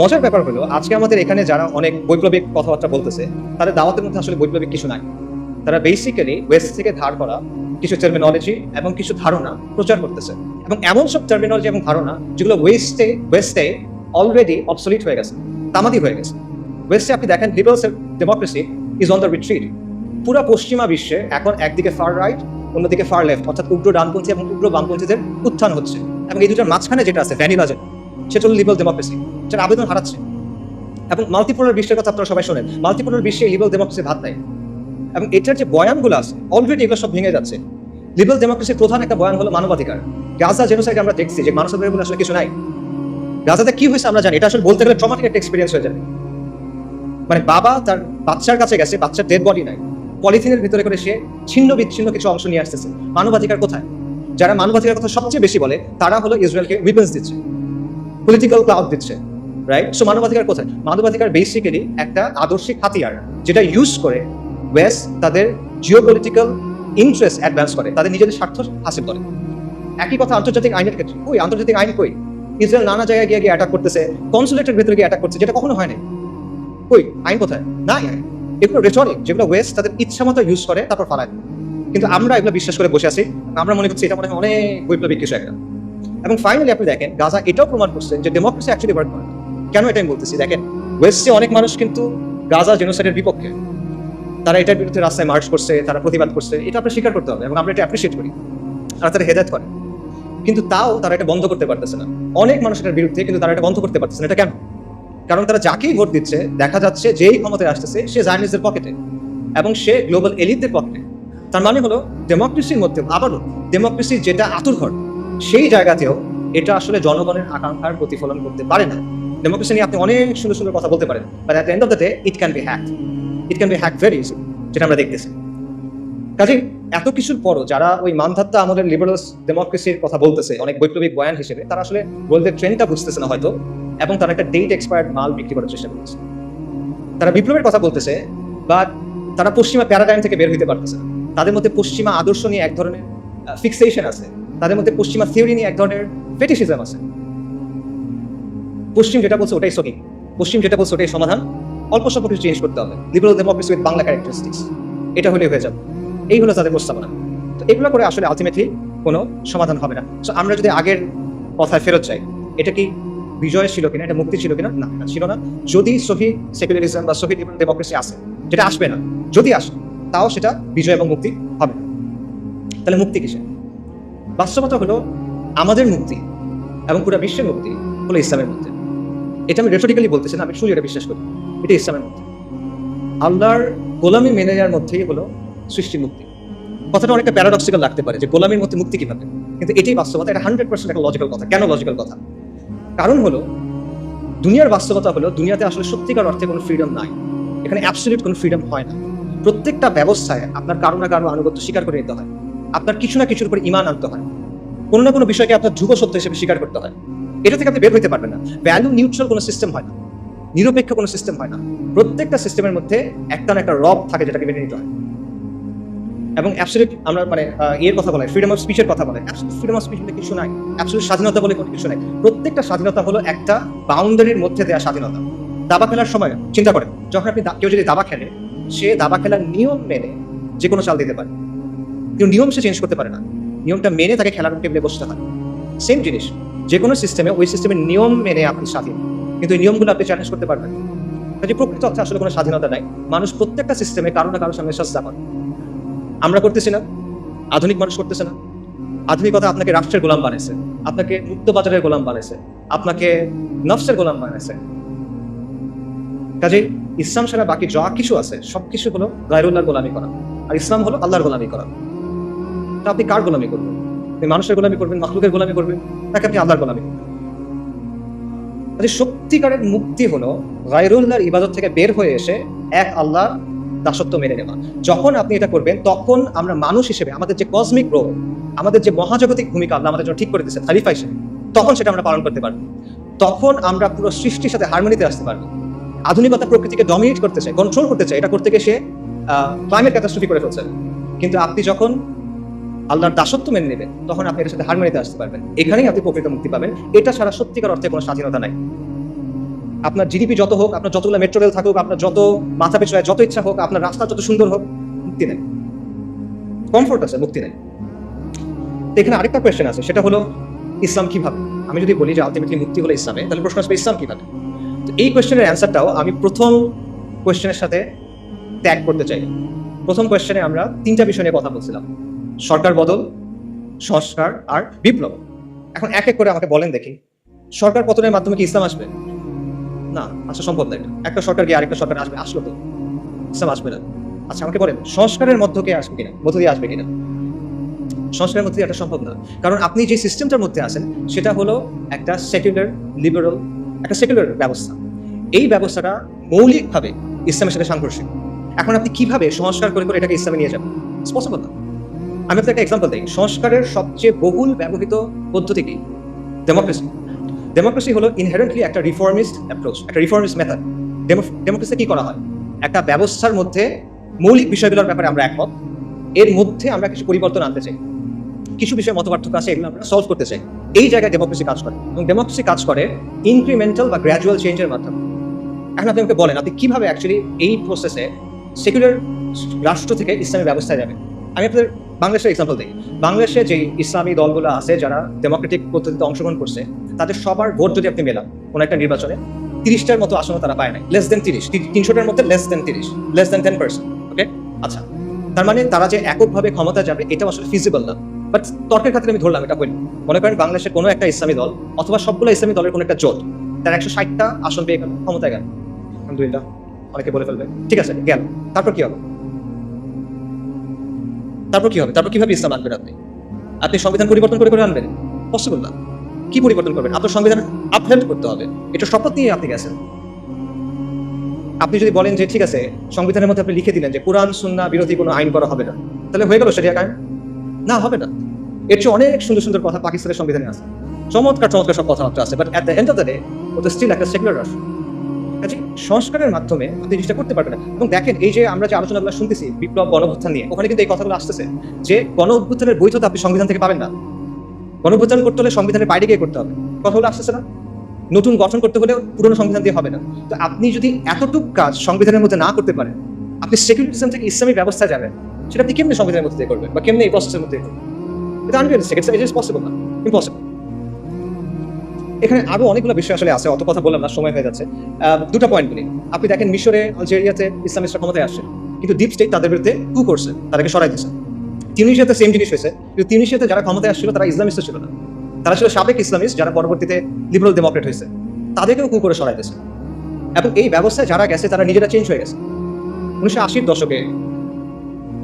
মজার ব্যাপার হলো, আজকে আমাদের এখানে যারা অনেক বৈপ্লবিক কথাবার্তা বলতেছে, তাদের দাওয়াতের মধ্যে আসলে বৈপ্লবিক কিছু নাই। তারা বেসিক্যালি ওয়েস্ট থেকে ধার করা কিছু টার্মিনোলজি এবং কিছু ধারণা প্রচার করতেছে, এবং এমন সব টার্মিনোলজি এবং ধারণা যেগুলো ওয়েস্টে অলরেডি অবসলিট হয়ে গেছে, তামাদি হয়ে গেছে। ওয়েস্টে আপনি দেখেন liberal democracy is on the retreat. পুরো পশ্চিমা বিশ্বে এখন একদিকে ফার রাইট, অন্যদিকে ফার লেফট, অর্থাৎ উগ্র ডানপন্থী এবং উগ্র বামপন্থীদের উত্থান হচ্ছে, এবং এই দুটার মাঝখানে যেটা আছে ভ্যানিলা জেন, সেটা হলো লিবারাল ডেমোক্রেসি, যেটা আবেদন হারাচ্ছে। এবং মাল্টিপোলার বিশ্বের কথা আপনারা সবাই শোনেন, মাল্টিপোলার বিশ্বে লিবারাল ডেমোক্রেসি ভাত নাই, এবং এটার যে বয়ানগুলো আছে অলরেডি এগুলো সব ভেঙে যাচ্ছে। লিবারাল ডেমোক্রেসির প্রধান একটা বয়ান হলো মানবাধিকার। গাজা জেনোসাইড আমরা দেখছি যে মানবাধিকার বলে আসলে কিছু নাই। গাজাতে কি হয়েছে আমরা জানি, এটা আসলে বলতে গেলে ট্রমাটিক একটা এক্সপিরিয়েন্স হয়ে যাবে। মানে বাবা তার বাচ্চার কাছে গেছে, বাচ্চার ডেড বডি নাই, পলিথিনের ভিতরে করে সে ছিন্ন বিচ্ছিন্ন কিছু অংশ নিয়ে আসতেছে। মানবাধিকার কোথায়? যারা মানবাধিকার কথা সবচেয়ে বেশি বলে তারা হলো ইসরায়েলকে উইপেন্স দিচ্ছে, পলিটিক্যাল ক্লাউড দিচ্ছে, রাইট? সো মানবাধিকার কোথায়? মানবাধিকার বেসিক্যালি একটা আদর্শিক হাতিয়ার, যেটা ইউজ করে ওয়েস্ট তাদের জিওপলিটিক্যাল ইন্টারেস্ট অ্যাডভান্স করে, তাদের নিজেদের স্বার্থ হাসিল করে। একই কথা আন্তর্জাতিক আইনের ক্ষেত্রে। কই আন্তর্জাতিক আইন কই? ইসরায়েল নানা জায়গায় গিয়ে গিয়ে অ্যাটাক করতেছে, কনসুলেটের ভিতরে গিয়ে অ্যাটাক করছে, যেটা কখনো হয় না। কই আইন কোথায়? নাই। এগুলো রেটরিক, যেগুলো ওয়েস্ট তাদের ইচ্ছা মতো ইউজ করে তারপর ফালায়। কিন্তু আমরা এগুলো বিশ্বাস করে বসে আছি, আমরা মনে করছি এটা মনে হয় অনেক বৈপ্লবিক কিছু একটা। এবং ফাইনালি আপনি দেখেন গাজা এটাও প্রমাণ করছে যে ডেমোক্রেসি অ্যাকচুয়ালি ওয়ার্ক করে। কেন এটা আমি বলতেছি? দেখেন ওয়েস্টে অনেক মানুষ কিন্তু গাজা জেনোসাইডের বিপক্ষে, তারা এটার বিরুদ্ধে রাস্তায় মার্চ করছে, তারা প্রতিবাদ করছে, এটা আপনার স্বীকার করতে হবে এবং আমরা এটা অ্যাপ্রিসিয়েট করি, আর তারা হেদায়েত করে। কিন্তু তাও তারা এটা বন্ধ করতে পারতেছে না। অনেক মানুষ এটার বিরুদ্ধে, কিন্তু তারা এটা বন্ধ করতে পারতেছে না। এটা কেন? কারণ তারা যাকেই ভোট দিচ্ছে দেখা যাচ্ছে যেই ক্ষমতায় আসতেছে সে জায়নিস্টদের পকেটে এবং সে গ্লোবাল এলিটদের পকেটে। তার মানে হলো ডেমোক্রেসির মধ্যে আবারও ডেমোক্রেসির যেটা আতুরঘর, সেই জায়গাতেও এটা আসলে জনগণের আকাঙ্ক্ষার প্রতিফলন করতে পারে না। ডেমোক্রেসি নিয়ে আপনি অনেক সুন্দর সুন্দর কথা বলতে পারেন, but at the end of the day it can be hack, it can be hack very easy, যেটা আমরা দেখতেছি। কাজে এত কিছুর পরও যারা ওই মানধাত্তা আমাদের লিবারাল ডেমোক্রেসির কথা বলতেছে অনেক বৈপ্লবিক বয়ান হিসেবে, তারা আসলে ওয়ার্ল্ডের ট্রেন্ডটা বুঝতেছে না হয়তো, এবং তারা একটা ডেট এক্সপায়ার্ড মাল বিক্রি করার চেষ্টা করতেছে। তারা বিপ্লবের কথা বলতেছে, বাট তারা পশ্চিমা প্যারাডাইম থেকে বের হইতে পারতেছে না। তাদের মধ্যে পশ্চিমা আদর্শ নিয়ে এক ধরনের ফিক্সেশন আছে, তাদের মধ্যে পশ্চিমা থিওরি নিয়ে এক ধরনের ফেটিশিজম আছে। পশ্চিম যেটা বলছে ওটাই সহি, পশ্চিম যেটা বলছে ওটাই সমাধান, অল্প স্বল্প কিছু চেঞ্জ করতে হবে, liberal democracy with Bangla characteristics, এটা হলে হয়ে যাবে। এই হলো তাদের প্রস্তাবনা। তো এগুলো করে আসলে আলটিমেটলি কোনো সমাধান হবে না। সো আমরা যদি আগের কথায় ফেরত যাই, এটা কি বিজয় ছিল কিনা, এটা মুক্তি ছিল কিনা? না, এটা ছিল না। যদি সহি সেকুলারিজম বা সহি লিবারাল ডেমোক্রেসি আসে, যেটা আসবে না, যদি আসে তাও সেটা বিজয় এবং মুক্তি হবে না। তাহলে মুক্তি কিসে? বাস্তবতা হলো আমাদের মুক্তি এবং পুরো বিশ্বের মুক্তি হলো ইসলামের মধ্যে। এটা আমি রেটরিক্যালি বলতেছি না, আমি শুধু এটা বিশ্বাস করি, এটা ইসলামের মধ্যে। আল্লাহর গোলামি মেনে নেওয়ার মধ্যেই হলো সৃষ্টি মুক্তি। কথাটা অনেকটা প্যারাডক্সিক্যাল লাগতে পারে যে গোলামির মধ্যে মুক্তি কিভাবে, কিন্তু এটাই বাস্তবতা। এটা 100% একটা লজিক্যাল কথা। কেন লজিক্যাল কথা? কারণ হলো দুনিয়ার বাস্তবতা হলো দুনিয়াতে আসলে সত্যিকার অর্থে কোনো ফ্রিডম নাই। এখানে অ্যাবসলিউট কোনো ফ্রিডম হয় না। প্রত্যেকটা ব্যবস্থায় আপনার কারো না কারো আনুগত্য স্বীকার করে নিতে হয়, আপনার কিছু না কিছুর উপর ঈমান আনতে হয়, কোনো না কোনো বিষয়কে আপনার ধ্রুব সত্য হিসেবে স্বীকার করতে হয়। এটা থেকে আপনি বের হইতে পারবেন না। ভ্যালু নিউট্রাল কোনো সিস্টেম হয় না, নিরপেক্ষ কোনো সিস্টেম হয় না। প্রত্যেকটা সিস্টেমের মধ্যে একটা না একটা রব থাকে যেটাকে মেনে নিতে হয়। এবং অ্যাবসলিউট আমরা মানে এর কথা বলে ফ্রিডম অফ স্পিচের কথা বলে, অ্যাবসলিউট ফ্রিডম অফ স্পিচ বলে কিছু নাই, অ্যাবসলিউট স্বাধীনতা বলে কোনো কিছু নাই। প্রত্যেকটা স্বাধীনতা হলো একটা বাউন্ডারির মধ্যে দেওয়া স্বাধীনতা। দাবা খেলার সময় চিন্তা করেন, যখন আপনি কেউ যদি দাবা খেলে, সে দাবা খেলার নিয়ম মেনে যে কোনো চাল দিতে পারে, কিন্তু নিয়ম সে চেঞ্জ করতে পারে না। নিয়মটা মেনে তাকে খেলার টেবিলে বসতে হয়। সেম জিনিস, যে কোনো সিস্টেমে ওই সিস্টেমের নিয়ম মেনে আপনি স্বাধীন, কিন্তু এই নিয়মগুলো আপনি চ্যালেঞ্জ করতে পারবেন। কাজে প্রকৃত অর্থে আসলে কোনো স্বাধীনতা নাই। মানুষ প্রত্যেকটা সিস্টেমে কারো না কারোর সামনে সস্তা করে। আমরা করতেছি না, আধুনিক মানুষ করতেছে না। আধুনিকতা আপনাকে রাষ্ট্রের গোলাম বানাইছে, আপনাকে মুক্ত বাজারের গোলাম বানাইছে, আপনাকে নফসের গোলাম বানাইছে। কাজেই ইসলাম ছাড়া বাকি যা কিছু আছে সবকিছু হলো গায়রুল্লাহর গোলামি করা, আর ইসলাম হলো আল্লাহর গোলামি করা। তা আপনি কার গোলামি করবেন? আপনি মানুষের গোলামি করবেন, মাখলুকের গোলামি করবেন, নাকি আপনি আল্লাহর গোলামি করবেন? সত্যিকারের মুক্তি হলো গায়রুল্লাহর ইবাদত থেকে বের হয়ে এসে এক আল্লাহ দাসত্ব মেনে নেওয়া। যখন আপনি এটা করবেন, তখন আমরা মানুষ হিসেবে আমাদের যে কসমিক রোল, আমাদের যে মহাজাগতিক ভূমিকা আল্লাহ আমাদের জন্য ঠিক করে দিয়েছেন খালিফা হিসেবে, তখন সেটা আমরা পালন করতে পারবো। তখন আমরা পুরো সৃষ্টির সাথে হারমোনিতে আসতে পারবো। আধুনিকতা প্রকৃতিকে ডমিনেট করতে চায়, কন্ট্রোল করতে চায়, এটা করতে গিয়ে সে ক্লাইমেট ক্যাটাস্ট্রফি করে ফেলছে। কিন্তু আপনি যখন আল্লাহর দাসত্ব মেনে নেবেন, তখন আপনি এর সাথে হারমোনিতে আসতে পারবেন। এখানেই আপনি প্রকৃত মুক্তি পাবেন। এটা ছাড়া সত্যিকার অর্থে কোনো স্বাধীনতা নাই। আপনার জিডিপি যত হোক, আপনার যতগুলো মেট্রো রেল থাকুক, আপনার যত মাথা পিছু যত ইচ্ছা হোক, আপনার রাস্তা যত সুন্দর হোক, মুক্তি নেই। কমফোর্ট আছে, মুক্তি নেই। এখানে আরেকটা কোয়েশ্চেন আছে, সেটা হলো ইসলাম কিভাবে? আমি যদি বলি যে আলটিমেটলি মুক্তি হলো ইসলামে, তাহলে প্রশ্ন আসবে ইসলাম কিভাবে? তো এই কোয়েশ্চেনের অ্যান্সারটাও আমি প্রথম কোয়েশ্চেনের সাথে ট্যাগ করতে চাই। প্রথম কোয়েশ্চেনে আমরা তিনটা বিষয় নিয়ে কথা বলছিলাম: সরকার বদল, সংস্কার আর বিপ্লব। এখন এক এক করে আমাকে বলেন দেখি, সরকার পতনের মাধ্যমে কি ইসলাম আসবে? না, আসা সম্ভব না। একটা সরকার গিয়ে আরেকটা সরকার আসবে, আসলো তো ইসলাম আসবে না। আচ্ছা আমাকে বলেন, সংস্কারের মধ্য দিয়ে আসবে কিনা, মধ্য দিয়ে আসবে কিনা? সংস্কারের মধ্যে এটা সম্ভব না, কারণ আপনি যে সিস্টেমটার মধ্যে আছেন সেটা হলো একটা সেকুলার লিবারাল, একটা সেকুলার ব্যবস্থা। এই ব্যবস্থাটা মৌলিকভাবে ইসলামের সাথে সাংঘর্ষিক। এখন আপনি কিভাবে সংস্কার করে করে এটাকে ইসলামে নিয়ে যাবেন? পসিবল না। আমি আপনাকে একটা এক্সাম্পল দিই। সংস্কারের সবচেয়ে বহুল ব্যবহৃত পদ্ধতি কি? ডেমোক্রেসি। ডেমোক্রেসি হলো ইনহেরেন্টলি একটা রিফর্মিস্ট অ্যাপ্রোচ, একটা রিফর্মিস্ট মেথড। ডেমোক্রেসিতে কি করা হয়? একটা ব্যবস্থার মধ্যে মৌলিক বিষয়গুলোর ব্যাপারে আমরা একমত, এর মধ্যে আমরা কিছু পরিবর্তন আনতে চাই, কিছু বিষয়ে মতপার্থক্য আছে, এগুলো আমরা সলভ করতে চাই। এই জায়গায় ডেমোক্রেসি কাজ করে, এবং ডেমোক্রেসি কাজ করে ইনক্রিমেন্টাল বা গ্র্যাজুয়াল চেঞ্জের মাধ্যমে। এখন আপনি আমাকে বলেন, আপনি কিভাবে অ্যাকচুয়ালি এই প্রসেসে সেকুলার রাষ্ট্র থেকে ইসলামী ব্যবস্থায় যাবেন? আমি আপনাদের বাংলাদেশের এক্সাম্পল দিই। বাংলাদেশে যে ইসলামী দলগুলো আছে যারা ডেমোক্রেটিক পদ্ধতিতে অংশগ্রহণ করছে, তাদের সবার ভোট যদি আপনি মেলান কোনো একটা নির্বাচনে, 30টার মতো আসন তারা পায় নাই, লেস দেন 30, 300টার মধ্যে লেস দেন 30, লেস দেন 10%। ওকে, আচ্ছা, তার মানে তারা যে এককভাবে ক্ষমতা যাবে এটা আসলে ফিজিবল না। বাট তর্কের ক্ষেত্রে আমি ধরলাম এটা হইল। মনে করেন বাংলাদেশের কোনো একটা ইসলামী দল অথবা সবগুলো ইসলামী দলের কোনো একটা জোট, তার 160টা আসন পেয়ে গেল, ক্ষমতায় গেল। আলহামদুলিল্লাহ, অনেকে বলে ফেলবে ঠিক আছে গেল, তারপর কি হবে? তারপর কিভাবে ইসলাম আনবেন? আপনি সংবিধান পরিবর্তন করে করে আনবেন? পসিবল না। কি পরিবর্তন করবেন? আপনার সংবিধান আপহেল্ড করতে হবে। এটা শপথ নিয়ে আপনি গেছেন। আপনি যদি বলেন যে ঠিক আছে, সংবিধানের মধ্যে আপনি লিখে দিলেন যে কোরআন সুন্নাহ বিরোধী কোনো আইন করা হবে না, তাহলে হয়ে গেল শরিয়া কায়েম? না, হবে না। এর চেয়ে অনেক সুন্দর সুন্দর কথা পাকিস্তানের সংবিধানে আছে, চমৎকার চমৎকার সব কথাবার্তা আছে, but at the end of the day ওটা স্টিল একটা সেকুলার রাষ্ট্র। কাজে সংস্কারের মাধ্যমে আপনি জিনিসটা করতে পারবেন না। এবং দেখেন, এই যে আমরা যে আলোচনাগুলো শুনতেছি বিপ্লব, গণ অভ্যুত্থান নিয়ে, ওখানে কিন্তু এই কথাগুলো আসতেছে যে গণ অভ্যুত্থানের বৈধতা আপনি সংবিধান থেকে পাবেন না, গণ অভ্যুত্থান করতে হলে সংবিধানের বাইরে গিয়ে করতে হবে। কথাগুলো আসতেছে না? নতুন গঠন করতে হলেও পুরনো সংবিধান দিয়ে হবে না। তো আপনি যদি এতটুকু কাজ সংবিধানের মধ্যে না করতে পারেন, আপনি সেকুলারিজম থেকে ইসলামী ব্যবস্থায় যাবেন, সেটা আপনি কেমনি সংবিধানের মধ্যে দিয়ে করবেন বা কেমনি এই প্রসেসের মধ্যে করবেন? এটা আনরিয়ালিস্টিক, ইট ইজ পসিবল না, ইম্পসিবল। এখানে আরো অনেকগুলো বিষয় আসলে আছে, অত কথা বললাম না, সময় হয়ে যাচ্ছে। দুটো পয়েন্ট বলি। আপনি দেখেন মিশরে, আলজেরিয়াতে ইসলামিস্টরা ক্ষমতায় আসছে, কিন্তু ডিপ স্টেট তাদের বিরুদ্ধে কু করছে, তাদেরকে সরাই দিচ্ছে। তিউনিসিয়াতে সেম জিনিস হয়েছে, কিন্তু তিউনিসিয়াতে যারা ক্ষমতায় আসছিল তারা ইসলামিস্ট ছিল না, তারা ছিল সাবেক ইসলামিস্ট, যারা পরবর্তীতে লিবারাল ডেমোক্রেট হয়েছে, তাদেরকেও কু করে সরাই দিয়েছে। এবং এই ব্যবস্থায় যারা গেছে তারা নিজেরা চেঞ্জ হয়ে গেছে। 1980-র দশকে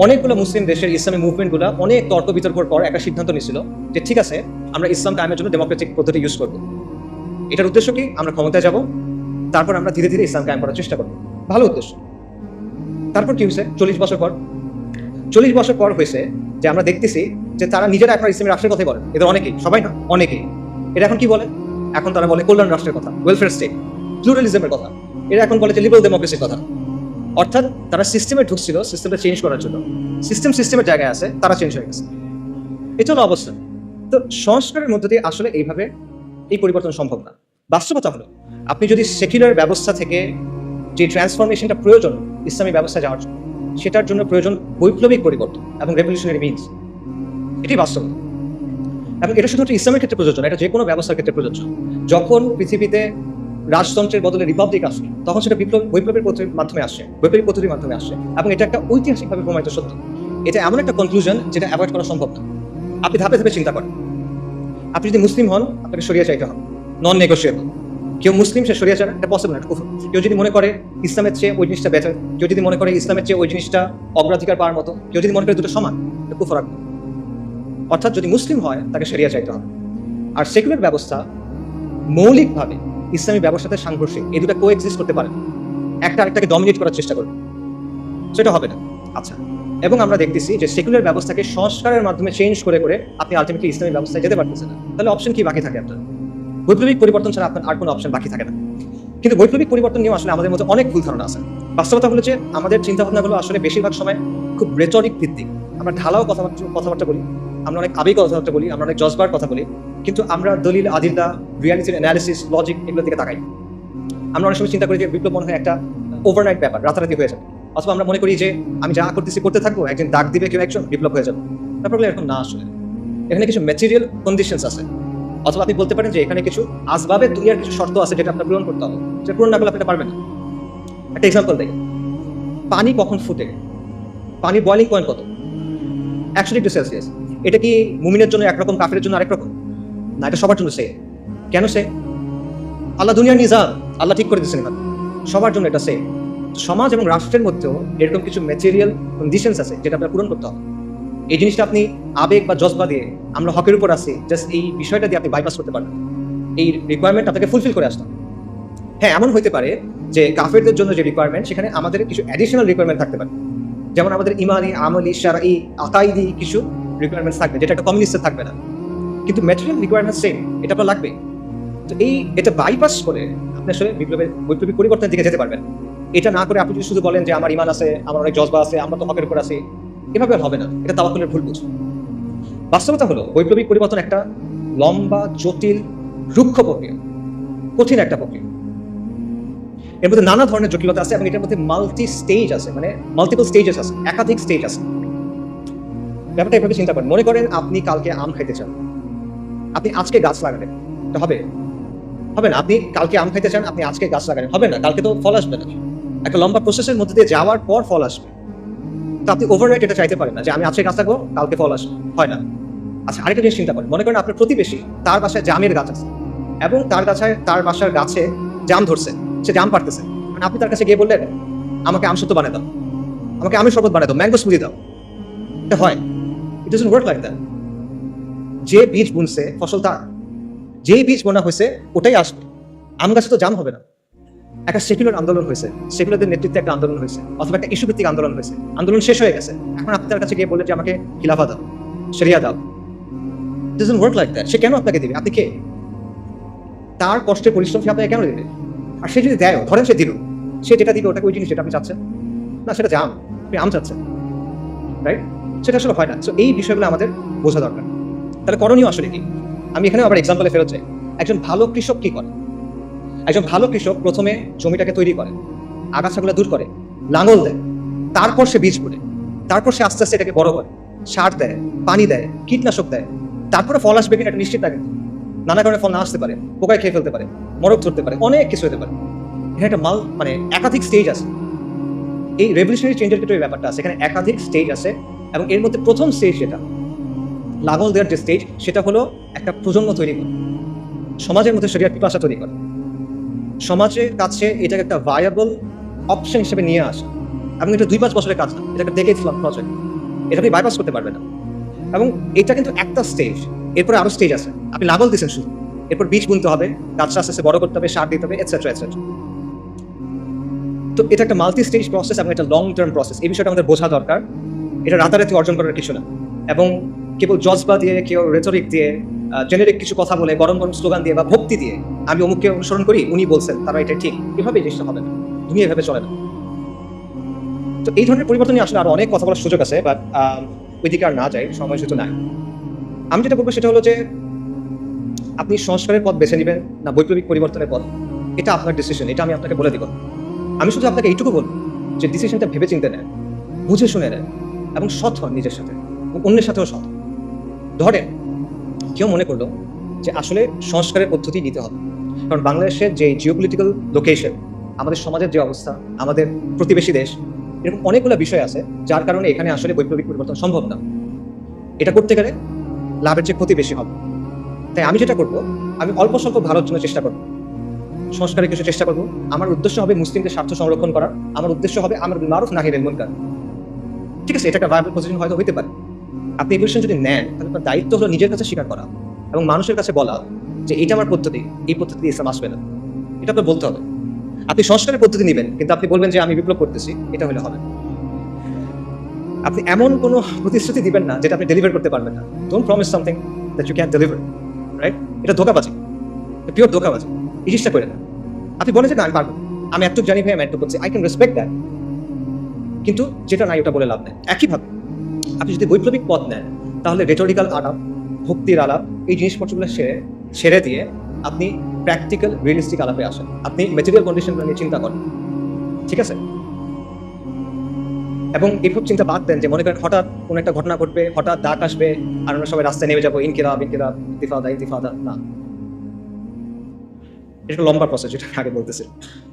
অনেকগুলো মুসলিম দেশের ইসলামী মুভমেন্টগুলো অনেক তর্ক বিতর্কর পর একটা সিদ্ধান্ত নিয়েছিল যে ঠিক আছে, আমরা ইসলাম কায়েমের জন্য ডেমোক্রেটিক পদ্ধতি ইউজ করবো। এটার উদ্দেশ্য কি? আমরা ক্ষমতায় যাব, তারপর আমরা ধীরে ধীরে ইসলাম কায়েম করার চেষ্টা করবো। ভালো উদ্দেশ্য। তারপর কি হয়েছে? 40 বছর পর হয়েছে যে আমরা দেখতেছি যে তারা নিজেরা এখন ইসলামী রাষ্ট্রের কথাই বলে। এদের অনেকেই, সবাই না, অনেকেই। এটা এখন কি বলে? এখন তারা বলে কল্যাণ রাষ্ট্রের কথা, ওয়েলফেয়ার স্টেট, প্লুরালিজমের কথা। এরা এখন বলে যে লিবারাল ডেমোক্রেসির কথা। অর্থাৎ তারা সিস্টেমে ঢুকছিল সিস্টেমটা চেঞ্জ করার জন্য, সিস্টেমের জায়গায় আছে, তারা চেঞ্জ হয়ে গেছে। এটা হলো অবস্থা। তো সংস্কারের মধ্য দিয়ে আসলে এইভাবে এই পরিবর্তন সম্ভব না। বাস্তবতা হলো, আপনি যদি সেকুলার ব্যবস্থা থেকে যে ট্রান্সফরমেশনটা প্রয়োজন ইসলামী ব্যবস্থা যাওয়ার জন্য, সেটার জন্য প্রয়োজন বৈপ্লবিক পরিবর্তন এবং রেভলিউশনারি মিনস। এটাই বাস্তব। এবং এটা শুধুমাত্র ইসলামের ক্ষেত্রে প্রযোজ্য না, এটা যে কোনো ব্যবস্থার ক্ষেত্রে প্রযোজ্য। যখন পৃথিবীতে রাজতন্ত্রের বদলে রিপাবলিক আসে, তখন সেটা বৈপ্লবের মাধ্যমে আসে, বৈপ্লবিক পদ্ধতির মাধ্যমে আসে। এবং এটা একটা ঐতিহাসিকভাবে প্রমাণিত সত্য। এটা এমন একটা কনক্লুশন যেটা অ্যাভয়েড করা সম্ভব না। আপনি ধাপে ধাপে চিন্তা করেন। আপনি যদি মুসলিম হন, আপনাকে শরিয়া চাইতে হবে, নন নেগোশিয়েবল। কেউ মুসলিম, সে শরিয়া চায় না, এটা পসিবল না, এটা কুফর। কেউ যদি মনে করে ইসলামের চেয়ে ওই জিনিসটা বেটার, কেউ যদি মনে করে ইসলামের চেয়ে ওই জিনিসটা অগ্রাধিকার পাওয়ার মতো, কেউ যদি মনে করে দুটো সমান, এটা কুফর। অর্থাৎ যদি মুসলিম হয়, তাকে শরিয়া চাইতে হবে। আর সেকুলার ব্যবস্থা মৌলিকভাবে ইসলামী ব্যবস্থার সাথে সাংঘর্ষিক, এই দুটো কোএক্সিস্ট করতে পারে, একটা আরেকটাকে ডমিনেট করার চেষ্টা করবে, সেটা হবে না। আচ্ছা, এবং আমরা দেখতেছি যে সেকুলার ব্যবস্থাকে সংস্কারের মাধ্যমে চেঞ্জ করে করে আপনি আলটিমেটলি ইসলামী ব্যবস্থায় যেতে পারতেছেন না। তাহলে অপশন কি বাকি থাকে? আপনার বৈপ্লবিক পরিবর্তন ছাড়া আপনার আর কোনো অপশন বাকি থাকে না। কিন্তু বৈপ্লবিক পরিবর্তন নিয়ে আসলে আমাদের মধ্যে অনেক ভুল ধারণা আছে। বাস্তবতা হলো যে আমাদের চিন্তাভাবনাগুলো আসলে বেশিরভাগ সময় খুব রেটরিক ভিত্তিক। আমরা ঢালাও কথাবার্তা বলি, আমরা অনেক আবেগ কথাবার্তা বলি, আমরা অনেক জজবার কথা বলি, কিন্তু আমরা দলিল, আদিল্লা, রিয়ালিটির অ্যানালিসিস, লজিক এগুলোর দিকে তাকাই। আমরা অনেক সময় চিন্তা করি যে বিপ্লব মনে হয় একটা ওভারনাইট ব্যাপার, রাতারাতি হয়ে যাবে। অথবা আমরা মনে করি যে আমি যা করতেছি করতে থাকবো, একদিন ডাক দিবে কেউ একজন, বিপ্লব হয়ে যাবে। ব্যাপারগুলো এরকম না। আসলে এখানে কিছু ম্যাটেরিয়াল কন্ডিশনস আছে, অথবা আপনি বলতে পারেন যে এখানে কিছু আসবাবের দুনিয়ার কিছু শর্ত আছে যেটা আপনার পূরণ করতে হবে। যেটা পূরণ না করলে আপনি পারবেন না। একটা এক্সাম্পল দেই, পানি কখন ফুটে? পানির বয়লিং পয়েন্ট কত? 100 ডিগ্রি সেলসিয়াস। এটা কি মুমিনের জন্য একরকম, কাফেরের জন্য আরেক রকম? না, এটা সবার জন্য সেম। কেন সেম? আল্লাহ দুনিয়ার নিজাম, আল্লাহ ঠিক করে দিচ্ছেন এখানে, সবার জন্য এটা সেম। সমাজ এবং রাষ্ট্রের মধ্যেও এরকম কিছু ম্যাটেরিয়াল কন্ডিশনস আছে যেটা আপনার পূরণ করতে হবে। এই জিনিসটা আপনি আবেগ বা জজবা দিয়ে, আমরা হকের উপর আছি, জাস্ট এই বিষয়টা দিয়ে আপনি বাইপাস করতে পারবেন। এই রিকোয়ারমেন্ট আপনাকে ফুলফিল করে আসতে হবে। হ্যাঁ, এমন হতে পারে যে কাফেরদের জন্য যে রিকোয়ারমেন্ট, সেখানে আমাদের কিছু অ্যাডিশনাল রিকোয়ারমেন্ট থাকতে পারে। যেমন আমাদের ইমানি, আমলি, শারঈ, আকাইদি কিছু রিকোয়ারমেন্টস থাকবে, যেটা একটা কমিউনিস্টের থাকবে না। কিন্তু ম্যাটেরিয়াল রিকোয়ারমেন্ট সেম, এটা আপনার লাগবে। তো এটা বাইপাস করে আপনি আসলে বৈপ্লবিক পরিবর্তনের দিকে যেতে পারবেন। এটা না করে আপনি যদি শুধু বলেন যে আমার ইমান আছে, আমার অনেক জজবা আছে, আমরা তো হকের উপর আছি, এভাবে হবে না। এটা তাওয়াক্কুলের ভুল বুঝ। বাস্তবতা হলো বৈপ্লবিক পরিবর্তন একটা লম্বা, জটিল, রুক্ষ প্রক্রিয়া, কঠিন একটা প্রক্রিয়া। এর মধ্যে নানা ধরনের জটিলতা আছে এবং এটার মধ্যে মাল্টিপল স্টেজেস আছে, একাধিক স্টেজ আছে। ব্যাপারটা এভাবে চিন্তা করেন। মনে করেন আপনি কালকে আম খাইতে চান, আপনি আজকে গাছ লাগাবেন, এটা হবে না। আপনি কালকে আম খাইতে চান, আপনি আজকে গাছ লাগাবেন, হবে না। কালকে তো ফল আসবে না। একটা লম্বা প্রসেসের মধ্যে দিয়ে যাওয়ার পর ফল আসবে। তো আপনি ওভারনাইট এটা চাইতে পারেন না যে আমি আজকে গাছ লাগাবো, কালকে ফল আসবে, হয় না। আচ্ছা, আরেকটা জিনিস চিন্তা করেন। মনে করেন আপনার প্রতিবেশী, তার বাসায় জামের গাছ আছে এবং তার বাসার গাছে জাম ধরছে, সে জাম পারতেছে। মানে আপনি তার কাছে গিয়ে বললেন আমাকে আম সত্য বানিয়ে দাও, আমাকে আমের শরবত বানিয়ে দাও, ম্যাঙ্গো স্মুদি দাও। এটা হয়? ইট ডাজন্ট ওয়ার্ক লাইক দ্যাট। যে বীজ বুনছে ফসল তার, যেই বীজ বোনা হয়েছে ওটাই আসবে। আম গাছে তো জাম হবে না। একটা সেকুলার আন্দোলন হয়েছে, সেকুলারদের নেতৃত্বে একটা আন্দোলন হয়েছে, অথবা একটা ইস্যু ভিত্তিক আন্দোলন হয়েছে, আন্দোলন শেষ হয়ে গেছে। এখন আপনি তার কাছে গিয়ে বললেন যে আমাকে খিলাফা দাও, শরিয়া দাও। It doesn't work like that. সে কেন আপনাকে দিবে? আপনি কে? তার কষ্টের পরিশ্রম সে আপনাকে কেন দেবে? আর সে যদি দেয়, ধরেন সে দিল, সে যেটা দিবে ওটাকে ওই জিনিস যেটা আপনি চাচ্ছেন না, সেটা জাম, আপনি আম চাচ্ছেন, রাইট? সেটা আসলে হয় না। সো এই বিষয়গুলো আমাদের বোঝা দরকার। তাহলে করণীয় আসলে কি? আমি এখানে আবার এক্সাম্পলে ফেরত যাই। একজন ভালো কৃষক কি করে? একজন ভালো কৃষক প্রথমে জমিটাকে তৈরি করে, আগাছাগুলো দূর করে, লাঙল দেয়, তারপর সে বীজ বুনে, তারপর সে আস্তে আস্তে এটাকে বড় করে, সার দেয়, পানি দেয়, কীটনাশক দেয়, তারপরে ফল আসবে কিনা এটা নিশ্চিত থাকে। নানা কারণে ফল না আসতে পারে, পোকায় খেয়ে ফেলতে পারে, মরক ধরতে পারে, অনেক কিছু হতে পারে। এখানে একটা মানে একাধিক স্টেজ আছে। এই রেভলিউশনারি চেঞ্জের ক্ষেত্রে এই ব্যাপারটা আছে, এখানে একাধিক স্টেজ আছে। এবং এর মধ্যে প্রথম স্টেজ যেটা লাঙল দেওয়ার যে স্টেজ, সেটা হলো একটা প্রজন্ম তৈরি করা, সমাজের মধ্যে শরিয়ার পিপাসা তৈরি করা, সমাজের কাছে এটাকে একটা ভায়াবল অপশন হিসেবে নিয়ে আসা। এবং এটা 2-5 বছরের কাজ না, এটা একটা ডেকেড লং প্রজেক্ট, এটা আপনি বাইপাস করতে পারবেন না। এবং এটা কিন্তু একটা স্টেজ, এরপরে আরো স্টেজ আছে। আপনি লাঙল দিচ্ছেন শুধু, এরপর বীজ বুনতে হবে, গাছটা আস্তে আস্তে বড় করতে হবে, সার দিতে হবে, এটসেট্রা এটসেট্রা। তো এটা একটা মাল্টি স্টেজ প্রসেস এবং এটা লং টার্ম প্রসেস। এই বিষয়টা আমাদের বোঝা দরকার। এটা রাতারাতি অর্জন করার কিছু না। এবং কেবল জজবা দিয়ে, কেউ রেটরিক দিয়ে, জেনেরিক কিছু কথা বলে, গরম গরম স্লোগান দিয়ে বা ভক্তি দিয়ে আমি অমুককে অনুসরণ করি, উনি বলছেন তারা এটা ঠিক, এভাবে জিনিসটা হবে না। দুনিয়া এভাবে চলে না। তো এই ধরনের পরিবর্তন নিয়ে আসলে আরো অনেক কথা বলার সুযোগ আছে, বাট ওইদিকে আর না যাই, সময় সুযোগ নাই। আমি যেটা বলবো সেটা হলো যে আপনি সংস্কারের পথ বেছে নেবেন না বৈপ্লবিক পরিবর্তনের পথ, এটা আপনার ডিসিশন, এটা আমি আপনাকে বলে দিব। আমি শুধু আপনাকে এইটুকু বলবো যে ডিসিশনটা ভেবে চিন্তে নেন, বুঝে শুনে নেন, এবং সৎ হন নিজের সাথে এবং অন্যের সাথেও সৎ। ধরেন কেউ মনে করলো যে আসলে সংস্কারের পদ্ধতি নিতে হবে, কারণ বাংলাদেশের যে জিওপলিটিক্যাল লোকেশন, আমাদের সমাজের যে অবস্থা, আমাদের প্রতিবেশী দেশ, এরকম অনেকগুলো বিষয় আছে যার কারণে এখানে আসলে বৈপ্লবিক পরিবর্তন সম্ভব না। এটা করতে গেলে লাভের চেয়ে ক্ষতি বেশি হবে। তাই আমি যেটা করবো, আমি অল্প স্বল্প ভালোর জন্য চেষ্টা করবো, সংস্কারের কিছু চেষ্টা করবো। আমার উদ্দেশ্য হবে মুসলিমদের স্বার্থ সংরক্ষণ করা, আমার উদ্দেশ্য হবে আমার মারুফ নাহি আনিল মুনকার। ঠিক আছে, এটা একটা ভায়াবল পজিশন হয়তো হইতে পারে। আপনি এই পজিশন যদি নেন, তাহলে আপনার দায়িত্ব হলো নিজের কাছে স্বীকার করা এবং মানুষের কাছে বলা যে এটা আমার পদ্ধতি, এই পদ্ধতি ইসলাম আসবে না, এটা আপনার বলতে হবে। আপনি সংস্কারের পদ্ধতি নেবেন কিন্তু আপনি বলবেন যে আমি বিপ্লব করতেছি, এটা হলে হবে। আপনি এমন কোনো প্রতিশ্রুতি দিবেন না যেটা আপনি ডেলিভার করতে পারবেন না। Don't promise something that you can deliver, right? এটা ধোঁকাবাজি, পিওর ধোঁকাবাজি। এই জিনিসটা করে না। আপনি বলেন যে না আমি পারবো, আমি এতটুকু জানি ভাই, আমি এতটুকু বলছি, আই ক্যান রেসপেক্ট দ্যাট, কিন্তু যেটা নাই ওটা বলে লাভ নেই। একইভাবে আপনি যদি বৈপ্লবিক পথ নেন, তাহলে রেটরিক্যাল আলাপ, ভক্তির আলাপ, এই জিনিসপত্রগুলো সেরে দিয়ে আপনি প্র্যাকটিক্যাল রিয়েলিস্টিক আলাপে আসেন। আপনি ম্যাটেরিয়াল কন্ডিশনগুলো নিয়ে চিন্তা করেন, ঠিক আছে? এবং এইসব চিন্তা বাদ দেন যে মনে করেন হঠাৎ কোনো একটা ঘটনা ঘটবে, হঠাৎ ডাক আসবে আর আমরা সবাই রাস্তায় নেমে যাবো, ইনকিলাব ইনকিলাব, ইন্তিফাদা ইন্তিফাদা। না, এটা লম্বা প্রসেস, যেটা আগে বলতেছি।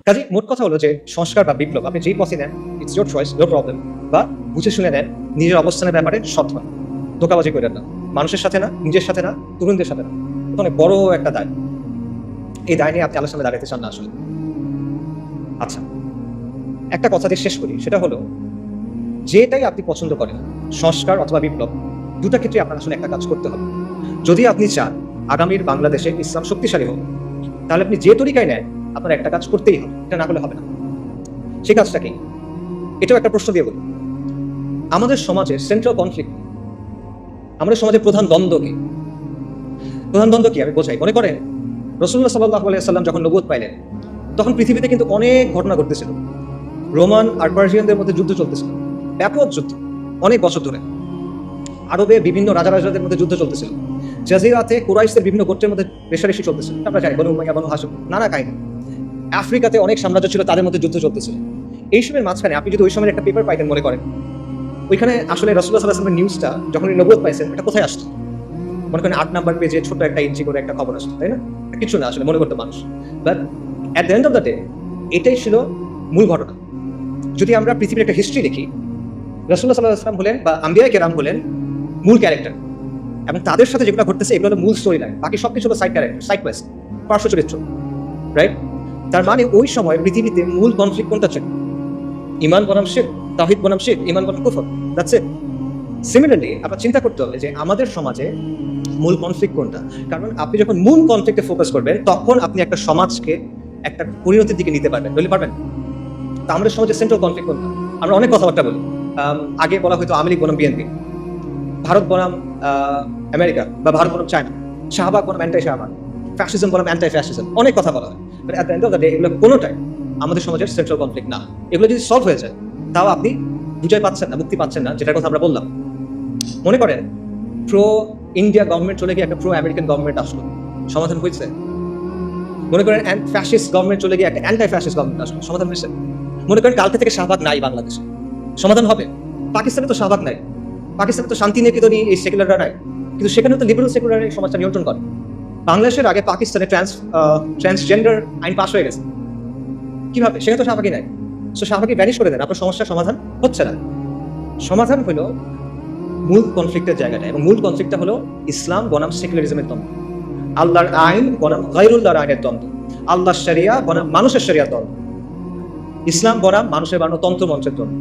কাজে মোট কথা হলো যে সংস্কার বা বিপ্লব আপনি যেই পথে নেন, it's your choice, no problem. বা বুঝে শুনে নেন, নিজের অবস্থানের ব্যাপারে সৎ হন, ধোঁকাবাজি করেন না, মানুষের সাথে না, নিজের সাথে না, তরুণদের সাথে না। এটা অনেক বড় একটা দায়। এই দায় নিয়ে আপনি আলোচনায় দাঁড়াতে চান না আসলে। আচ্ছা, একটা কথা দিয়ে শেষ করি, সেটা হলো যেটাই আপনি পছন্দ করেন, সংস্কার অথবা বিপ্লব, দুটা ক্ষেত্রে আপনার আসলে একটা কাজ করতে হবে। যদি আপনি চান আগামীর বাংলাদেশে ইসলাম শক্তিশালী হোক, তাহলে আপনি যে তরিকায় নেন আপনার একটা কাজ করতেই হবে, এটা না করলে হবে না। সেই কাজটা কি? এটাও একটা প্রশ্ন দিয়ে বলি। আমাদের সমাজের সেন্ট্রাল কনফ্লিক্ট, আমাদের সমাজের প্রধান দ্বন্দ্ব কি? প্রধান দ্বন্দ্ব কি আমি বোঝাই। মনে করেন রাসূলুল্লাহ সাল্লাল্লাহু আলাইহি ওয়াসাল্লাম যখন নবুয়ত পাইলেন, তখন পৃথিবীতে কিন্তু অনেক ঘটনা ঘটতেছিল। রোমান আর পার্সিয়ানদের মধ্যে যুদ্ধ চলতেছিল, ব্যাপক যুদ্ধ, অনেক বছর ধরে। আরবে বিভিন্ন রাজাদের মধ্যে যুদ্ধ চলতেছিল। জাজিরাতে কুরাইশদের বিভিন্ন গোত্রের মধ্যে রেষারেষি চলতেছিল, আমরা জানি, বনু উমাইয়া, বনু হাশিম, নানা কাহিনী। আফ্রিকাতে অনেক সাম্রাজ্য ছিল, তাদের মধ্যে যুদ্ধ চলতেছিল। এইসবের মাঝখানে আপনি যদি ওই সময় একটা পেপার পাইতেন, মনে করেন ওইখানে আসলে রাসূলুল্লাহ সাল্লাল্লাহু আলাইহি ওয়াসাল্লামের নিউজটা যখন নবুয়ত পাইছেন, এটা কোথায় আসতো? মনে করেন 8 নাম্বার পেজে ছোট একটা ইঞ্চি করে একটা খবর আসতো, তাই না? কিছু না আসলে মনে করতো মানুষ। But at the end of the day এটাই ছিল মূল ঘটনা। যদি আমরা পৃথিবীর একটা হিস্ট্রি দেখি, রাসূলুল্লাহ সাল্লাল্লাহু আলাইহি ওয়াসাল্লাম হলেন বা আম্বিয়া কেরাম হলেন মূল ক্যারেক্টার, এবং তাদের সাথে যেগুলো ঘটতেছে এগুলো হলো মূল স্টোরি লাইন, বাকি সবকিছু হলো সাইড ক্যারেক্টার, সাইড কোয়েস্ট, পার্শ্ব চরিত্র, রাইট? তার মানে ওই সময় পৃথিবীতে মূল কনফ্লিক্ট কোনটা ছিল? ঈমান বনাম শিরক, তাওহীদ বনাম শিরক, ঈমান বনাম কুফর, দ্যাটস ইট। সিমিলারলি আপনার চিন্তা করতে হবে যে আমাদের সমাজে মূল কনফ্লিক্ট কোনটা। কারণ আপনি যখন মূল কনফ্লিক্টে ফোকাস করবেন, তখন আপনি একটা সমাজকে একটা পরিণতির দিকে নিতে পারবেন, বলতে পারবেন। তা আমাদের সমাজে সেন্ট্রাল কনফ্লিক্ট কোনটা? আমরা অনেক কথাবার্তা বলি। আগে বলা হয়তো আওয়ামী লীগ বনাম বিএনপি, ভারত বনাম আমেরিকা, বা ভারত বনাম চায়না, শাহবাগ বনাম অ্যান্টাই শাহবাগ, ফ্যাসিজম বনাম অ্যান্টাই ফ্যাসিজম, অনেক কথা বলা হয়। But at the end of the day এগুলো কোনোটাই আমাদের সমাজের সেন্ট্রাল কনফ্লিক্ট না। এগুলো যদি সলভ হয়ে যায়, তাও আপনি বিজয় পাচ্ছেন না, মুক্তি পাচ্ছেন না, যেটার কথা আমরা বললাম। মনে করেন প্রো ইন্ডিয়া গভর্নমেন্ট চলে গিয়ে একটা প্রো আমেরিকান গভর্নমেন্ট আসলো, সমাধান হয়েছে? মনে করেন ফ্যাসিস্ট গভর্নমেন্ট চলে গিয়ে একটা অ্যান্টি ফ্যাসিস্ট গভর্নমেন্ট আসবে, সমাধান হয়েছে? মনে করেন কালকে থেকে শাহবাগ নাই বাংলাদেশে, সমাধান হবে? পাকিস্তানে তো শাহবাগ নাই, পাকিস্তানে তো শান্তি নিকেতনই এই সেকুলাররা নাই, কিন্তু সেখানে তো লিবারেল সেকুলার এই সমাজটা নিয়ন্ত্রণ করে। বাংলাদেশের আগে পাকিস্তানে ট্রান্সজেন্ডার আইন পাস হয়ে গেছে, কিভাবে? সেখানে তো শাহবাগই নাই। সো শাহবাগই ব্যানিশ করে দেন, আপনার সমস্যার সমাধান হচ্ছে না। সমাধান হলো মূল কনফ্লিক্টের জায়গাটা, এবং মূল কনফ্লিক্টটা হলো ইসলাম বনাম সেকুলারিজমের দ্বন্দ্ব, আল্লাহর আইন বনাম গায়রুল্লাহর আইনের দ্বন্দ্ব, আল্লাহর শরিয়া বনাম মানুষের শরিয়ার দ্বন্দ্ব, ইসলাম বনাম মানুষের বানানো তন্ত্র মন্ত্রের দ্বন্দ্ব।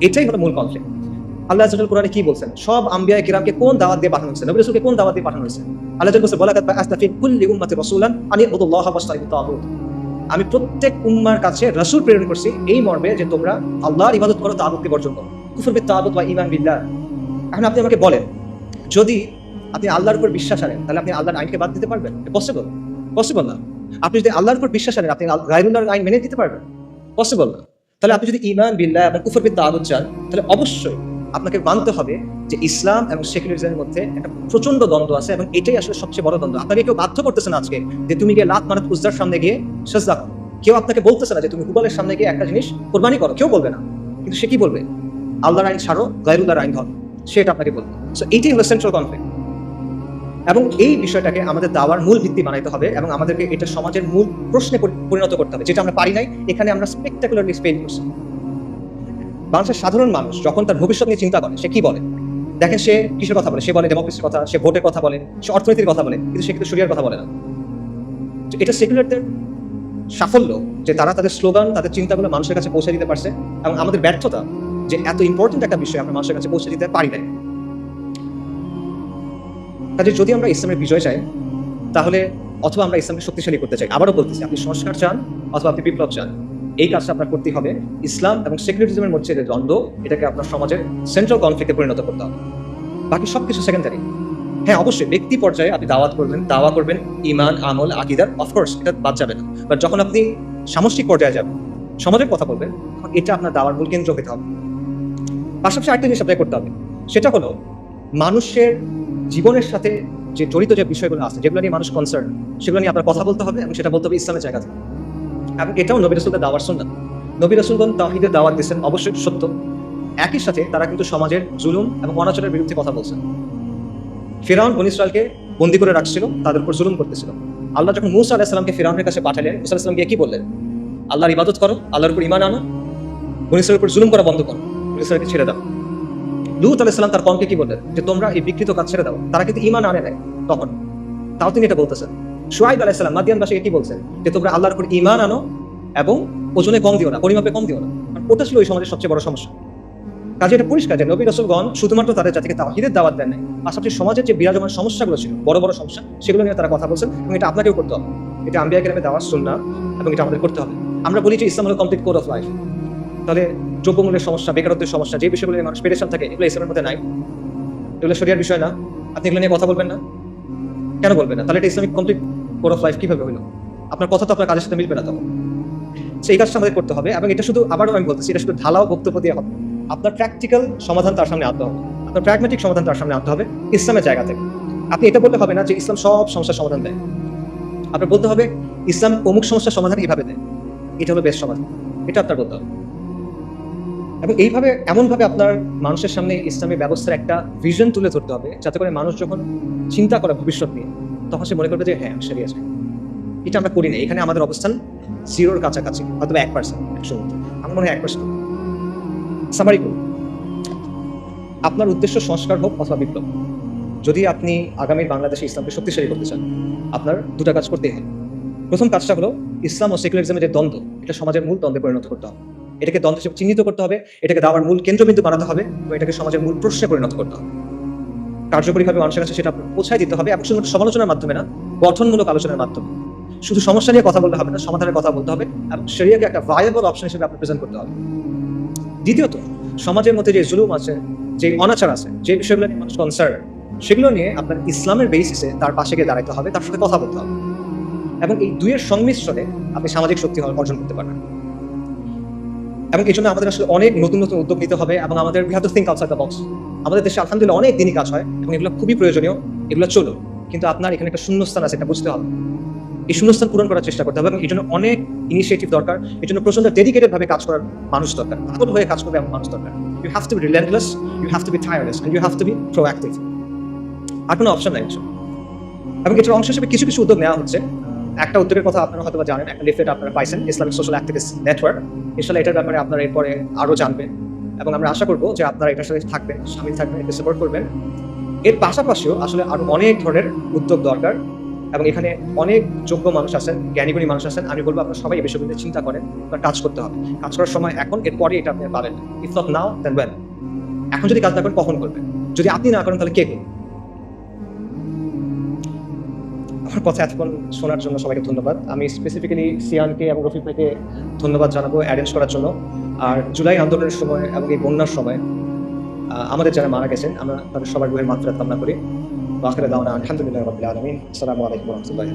এটাই হলো মূল কনফ্লিক্ট। আল্লাহ আযza ওয়া জাল্লা কোরআনে কি বলছেন? সব আম্বিয়া কিরামকে কোন দাওয়াত দিয়ে পাঠানো হয়েছে, নবী রাসূলকে কোন দাওয়াত দিয়ে পাঠানো হয়েছে? আল্লাহ বলছে ওয়ালাকাদ বা'আসনা ফি কুল্লি উম্মাতির রাসূলান আন ইবুদুল্লাহা ওয়াসতাইনুত তাগুত। আমি প্রত্যেক উম্মার কাছে রাসূল প্রেরণ করছি এই মর্মে যে তোমরা আল্লাহর ইবাদত করো, তাগুতকে বর্জন করো। কুফর বিত তাগুত ওয়া ঈমান বিল্লাহ। এখন আপনি আমাকে বলেন, যদি আপনি আল্লাহর উপর বিশ্বাস আনেন তাহলে আপনি আল্লাহর আইনকে বাদ দিতে পারবেন? পসিবল? পসিবল না। আপনি যদি আল্লাহর উপর বিশ্বাস আনেন আপনি গায়রুল্লাহর আইন মেনে দিতে পারবেন? পসিবল না। তাহলে আপনি যদি ঈমান বিল্লাহ এবং কুফর বিত তাগুত চান, তাহলে অবশ্যই আপনাকে মানতে হবে যে ইসলাম এবং সেকুলারিজমের মধ্যে একটা প্রচন্ড দ্বন্দ্ব আছে, এবং এটাই আসলে সবচেয়ে বড় দ্বন্দ্ব। আপনাকে কেউ বাধ্য করতেছে না আজকে যে তুমি গিয়ে লাত মানাত উজ্জার সামনে গিয়ে সিজদা করো, কেউ আপনাকে বলতেছে না যে তুমি হুবলের সামনে গিয়ে একটা জিনিস কোরবানি করো, কেউ বলবে না। কিন্তু সে কি বলবে? আল্লাহর আইন ছাড়ো, গায়রুল্লাহর আইন ধরো, সেটা আপনাকে বলবে। সো এইটাই হলো সেন্ট্রাল কনফ্লিক্ট, এবং এই বিষয়টাকে আমাদের দাওয়ার মূল ভিত্তি বানাইতে হবে, এবং আমাদেরকে এটা সমাজের মূল প্রশ্নে পরিণত করতে হবে, যেটা আমরা পারি নাই। এখানে আমরা স্পেকটাকুলারলি ফেল করছি। বাংলাদেশের সাধারণ মানুষ যখন তার ভবিষ্যৎ নিয়ে চিন্তা করে, সে কি বলে? দেখেন সে কিসের কথা বলে? সে বলে ডেমোক্রেসির কথা, সে ভোটের কথা বলে, সে অর্থনীতির কথা বলে, কিন্তু সে কিন্তু শরিয়ার কথা বলে না। এটা সেকুলারদের সাফল্য যে তারা তাদের স্লোগান, তাদের চিন্তাগুলো মানুষের কাছে পৌঁছে দিতে পারছে, এবং আমাদের ব্যর্থতা যে এত ইম্পর্টেন্ট একটা বিষয় আমরা মানুষের কাছে পৌঁছে দিতে পারি নাই। কাজে যদি আমরা ইসলামের বিজয় চাই, তাহলে অথবা আমরা ইসলামকে শক্তিশালী করতে চাই, আবারও বলতেছি, আপনি সংস্কার চান অথবা আপনি বিপ্লব চান, এই কাজটা আপনার করতেই হবে। ইসলাম এবং সেকুলারিজমের মধ্যে যে দ্বন্দ্ব, এটাকে আপনার সমাজের সেন্ট্রাল কনফ্লিক্টে পরিণত করতে হবে। বাকি সবকিছু সেকেন্ডারি। হ্যাঁ, অবশ্যই ব্যক্তি পর্যায়ে আপনি দাওয়া করবেন ঈমান, আমল, আকীদা, অফকোর্স এটা বাদ যাবে না। বাট যখন আপনি সামষ্টিক পর্যায়ে যাবেন, সমাজের কথা বলবেন, তখন এটা আপনার দাওয়ার মূল কেন্দ্র হতে হবে। পাশাপাশি আরেকটা জিনিস আপনাকে করতে হবে, সেটা হলো মানুষের জীবনের সাথে যে জড়িত যে বিষয়গুলো আছে, যেগুলো নিয়ে মানুষ কনসার্ন, সেগুলো নিয়ে আপনার কথা বলতে হবে, এবং সেটা বলতে হবে ইসলামের জায়গা থেকে। এবং এটাও নবী রাসূলের দাওয়ার সুন্নাত। নবী রাসূলগণ তাওহীদের দাওয়াত দিয়েছেন, অবশ্যই সত্য। একই সাথে তারা কিন্তু সমাজের জুলুম এবং অনাচারের বিরুদ্ধে কথা বলছেন। ফিরআউন বনী ইসরাইলকে বন্দী করে রাখছিল, তাদের উপর জুলুম করতেছিল। আল্লাহ যখন মূসা আলাইহিস সালামকে ফিরআউনের কাছে পাঠালেন, মূসা আলাইহিস সালাম গিয়ে কি বললেন? আল্লাহর ইবাদত করো, আল্লাহর উপর ঈমান আনো, বনী ইসরাইলের উপর জুলুম করা বন্ধ করো, বনী ইসরাইলকে ছেড়ে দাও। লূত আলাইহিস সালাম তার কওমকে কি বললেন? যে তোমরা এই বিকৃত কাজ ছেড়ে দাও। তারা কিন্তু ঈমান আনে নাই তখন, তাও তিনি এটা বলতেছেন। শুআয়ব আলাইহিস সালাম মাদিয়ানবাসীকে কি বলছেন? যে তোমরা আল্লাহর উপর ঈমান আনো এবং ওজনে কম দিও না, পরিমাপে কম দিও না। কারণ ওটা ছিল ওই সমাজের সবচেয়ে বড় সমস্যা। কাজে এটা পরিষ্কার যে নবী রাসূলগণ শুধুমাত্র তাদের জাতিকে তাওহীদের দাওয়াত দেন নাই, পাশাপাশি সমাজের যে বিরাজমান সমস্যাগুলো ছিল, বড় বড় সমস্যা, সেগুলো নিয়ে তারা কথা বলছেন, এবং এটা আপনাকেও করতে হবে। এটা আম্বিয়া কেরামের দাওয়াত সুন্নাহ, এবং এটা আমাদের করতে হবে। আমরা বলি যে ইসলাম হলো কমপ্লিট কোড অফ লাইফ। তাহলে দ্রব্যমূল্যের সমস্যা, বেকারত্বের সমস্যা, যে বিষয়গুলো নিয়ে মানুষ পেরেশান থাকে, এগুলো ইসলামের মধ্যে নাই, এগুলো শরিয়ার বিষয় না। আপনি এগুলো নিয়ে কথা বলবেন না, কেন বলবেন না? তাহলে এটা Islamic complete code of life কিভাবে হলো? আপনার কথা তো আপনার কাজের সাথে মিলবে না তখন। সেই কাজটা আমাদের করতে হবে, এবং এটা শুধু, আবারও আমি বলতেছি, এটা শুধু ঢালাও বক্তব্য দিয়ে হবে। আপনার প্র্যাকটিক্যাল সমাধান তার সামনে আনতে হবে, আপনার প্র্যাগম্যাটিক সমাধান তার সামনে আনতে হবে ইসলামের জায়গা থেকে। আপনি এটা বললে হবে না যে ইসলাম সব সমস্যার সমাধান দেয়। আপনার বলতে হবে ইসলাম অমুক সমস্যার সমাধান এইভাবে দেয়, এটা হলো বেস্ট সমাধান, এটা আপনার বলতে হবে। এবং এইভাবে এমনভাবে আপনার মানুষের সামনে ইসলামী ব্যবস্থার একটা ভিশন তুলে ধরতে হবে, যাতে করে মানুষ যখন চিন্তা করে ভবিষ্যৎ নিয়ে, তখন সে মনে করবে যে হ্যাঁ সেরিয়া আছে। এটা আমরা করি না। এখানে আমাদের অবস্থান 0-র কাছাকাছি, অথবা 1%, 100 মতো। আমার মনে হয় 1%। সামারি করুন, আপনার উদ্দেশ্য সংস্কার হোক অথবা বিপ্লব। যদি আপনি আগামী বাংলাদেশে ইসলামকে শক্তিশালী করতে চান, আপনার দুটা কাজ করতেই হবে। প্রথম কাজটা হলো ইসলাম ও সেকুলারিজমের যে দ্বন্দ্ব, এটা সমাজের মূল দ্বন্দ্বে পরিণত করতে হবে। এটাকে দ্বন্দ্ব হিসেবে চিহ্নিত করতে হবে, এটাকে দাওয়ার মূল কেন্দ্রবিন্দু বানাতে হবে, এবং এটাকে সমাজের মূল প্রশ্নে পরিণত করতে হবে। কার্যকরীভাবে মানুষের কাছে সেটা পৌঁছায় দিতে হবে, এবং শুধু সমালোচনার মাধ্যমে না, গঠনমূলক আলোচনার মাধ্যমে। শুধু সমস্যা নিয়ে কথা বলতে হবে না, সমাধানের কথা বলতে হবে, এবং শরিয়াকে একটা ভায়াবল অপশন হিসেবে আপনি প্রেজেন্ট করতে হবে। দ্বিতীয়ত, সমাজের মধ্যে যে জুলুম আছে, যে অনাচার আছে, যে বিষয়গুলো নিয়ে মানুষ কনসার্ন, সেগুলো নিয়ে আপনার ইসলামের বেসিসে তার পাশে গিয়ে দাঁড়াতে হবে, তার সাথে কথা বলতে হবে, এবং এই দুইয়ের সংমিশ্রণে আপনি সামাজিক শক্তি অর্জন করতে পারবেন। এবং এই জন্য আমাদের আসলে অনেক নতুন নতুন উদ্যোগ নিতে হবে, এবং আমাদের we have to think outside the box. আমাদের দেশে আলহামদুলিল্লাহ অনেক দিনই কাজ হয়, এবং এগুলো খুবই প্রয়োজনীয়, এগুলো চলো, কিন্তু আপনার এখানে একটা শূন্যস্থান আছে, এটা বুঝতে হবে। এই শূন্যস্থান পূরণ করার চেষ্টা করতে হবে এবং এই জন্য অনেক ইনিশিয়েটিভ দরকার, এই জন্য প্রচন্ড ডেডিকেটেড ভাবে কাজ করার মানুষ দরকার, পাগল হয়ে কাজ করবে এমন মানুষ দরকার। You have to be relentless, you have to be tireless, and you have to be proactive. আর কোনো অপশন নাই আসলে। এবং এটার অংশ হিসেবে কিছু কিছু উদ্যোগ নেওয়া হচ্ছে। একটা উদ্যোগের কথা আপনারা হয়তো জানেন, একটা লিফলেট আপনারা পাইছেন, ইসলামিক সোশ্যাল অ্যাক্টিভিস্ট নেটওয়ার্ক। ইনশাআল্লাহ এটার ব্যাপারে আপনারা এরপরে আরও জানবেন এবং আমরা আশা করবো যে আপনারা এটার সাথে থাকবেন, সামিল থাকবেন, এতে সাপোর্ট করবেন। এর পাশাপাশিও আসলে আরো অনেক ধরনের উদ্যোগ দরকার এবং এখানে অনেক যোগ্য মানুষ আছেন, জ্ঞানীগুণী মানুষ আছেন। আমি বলবো আপনারা সবাই এই বিষয়গুলো নিয়ে চিন্তা করেন বা কাজ করতে হবে। কাজ করার সময় এখন, এরপরে এটা আপনি পাবেন। If not now then when. এখন যদি কাজ না করেন কখন করবেন? যদি আপনি না করেন তাহলে কে করবে? আমার কথা এতক্ষণ শোনার জন্য সবাইকে ধন্যবাদ। আমি স্পেসিফিক্যালি সিয়ানকে এবং রফিক ভাইকে ধন্যবাদ জানাবো অ্যারেঞ্জ করার জন্য। আর জুলাই আন্দোলনের সময় এবং এই বন্যার সময় আমাদের যারা মারা গেছেন, আমরা তাদের সবার রুহের মাত্রা কামনা করি। আখির দাওয়ানা আলহামদুলিল্লাহি রাব্বিল আলামিন। আসসালামু আলাইকুম ওয়া রাহমাতুল্লাহি।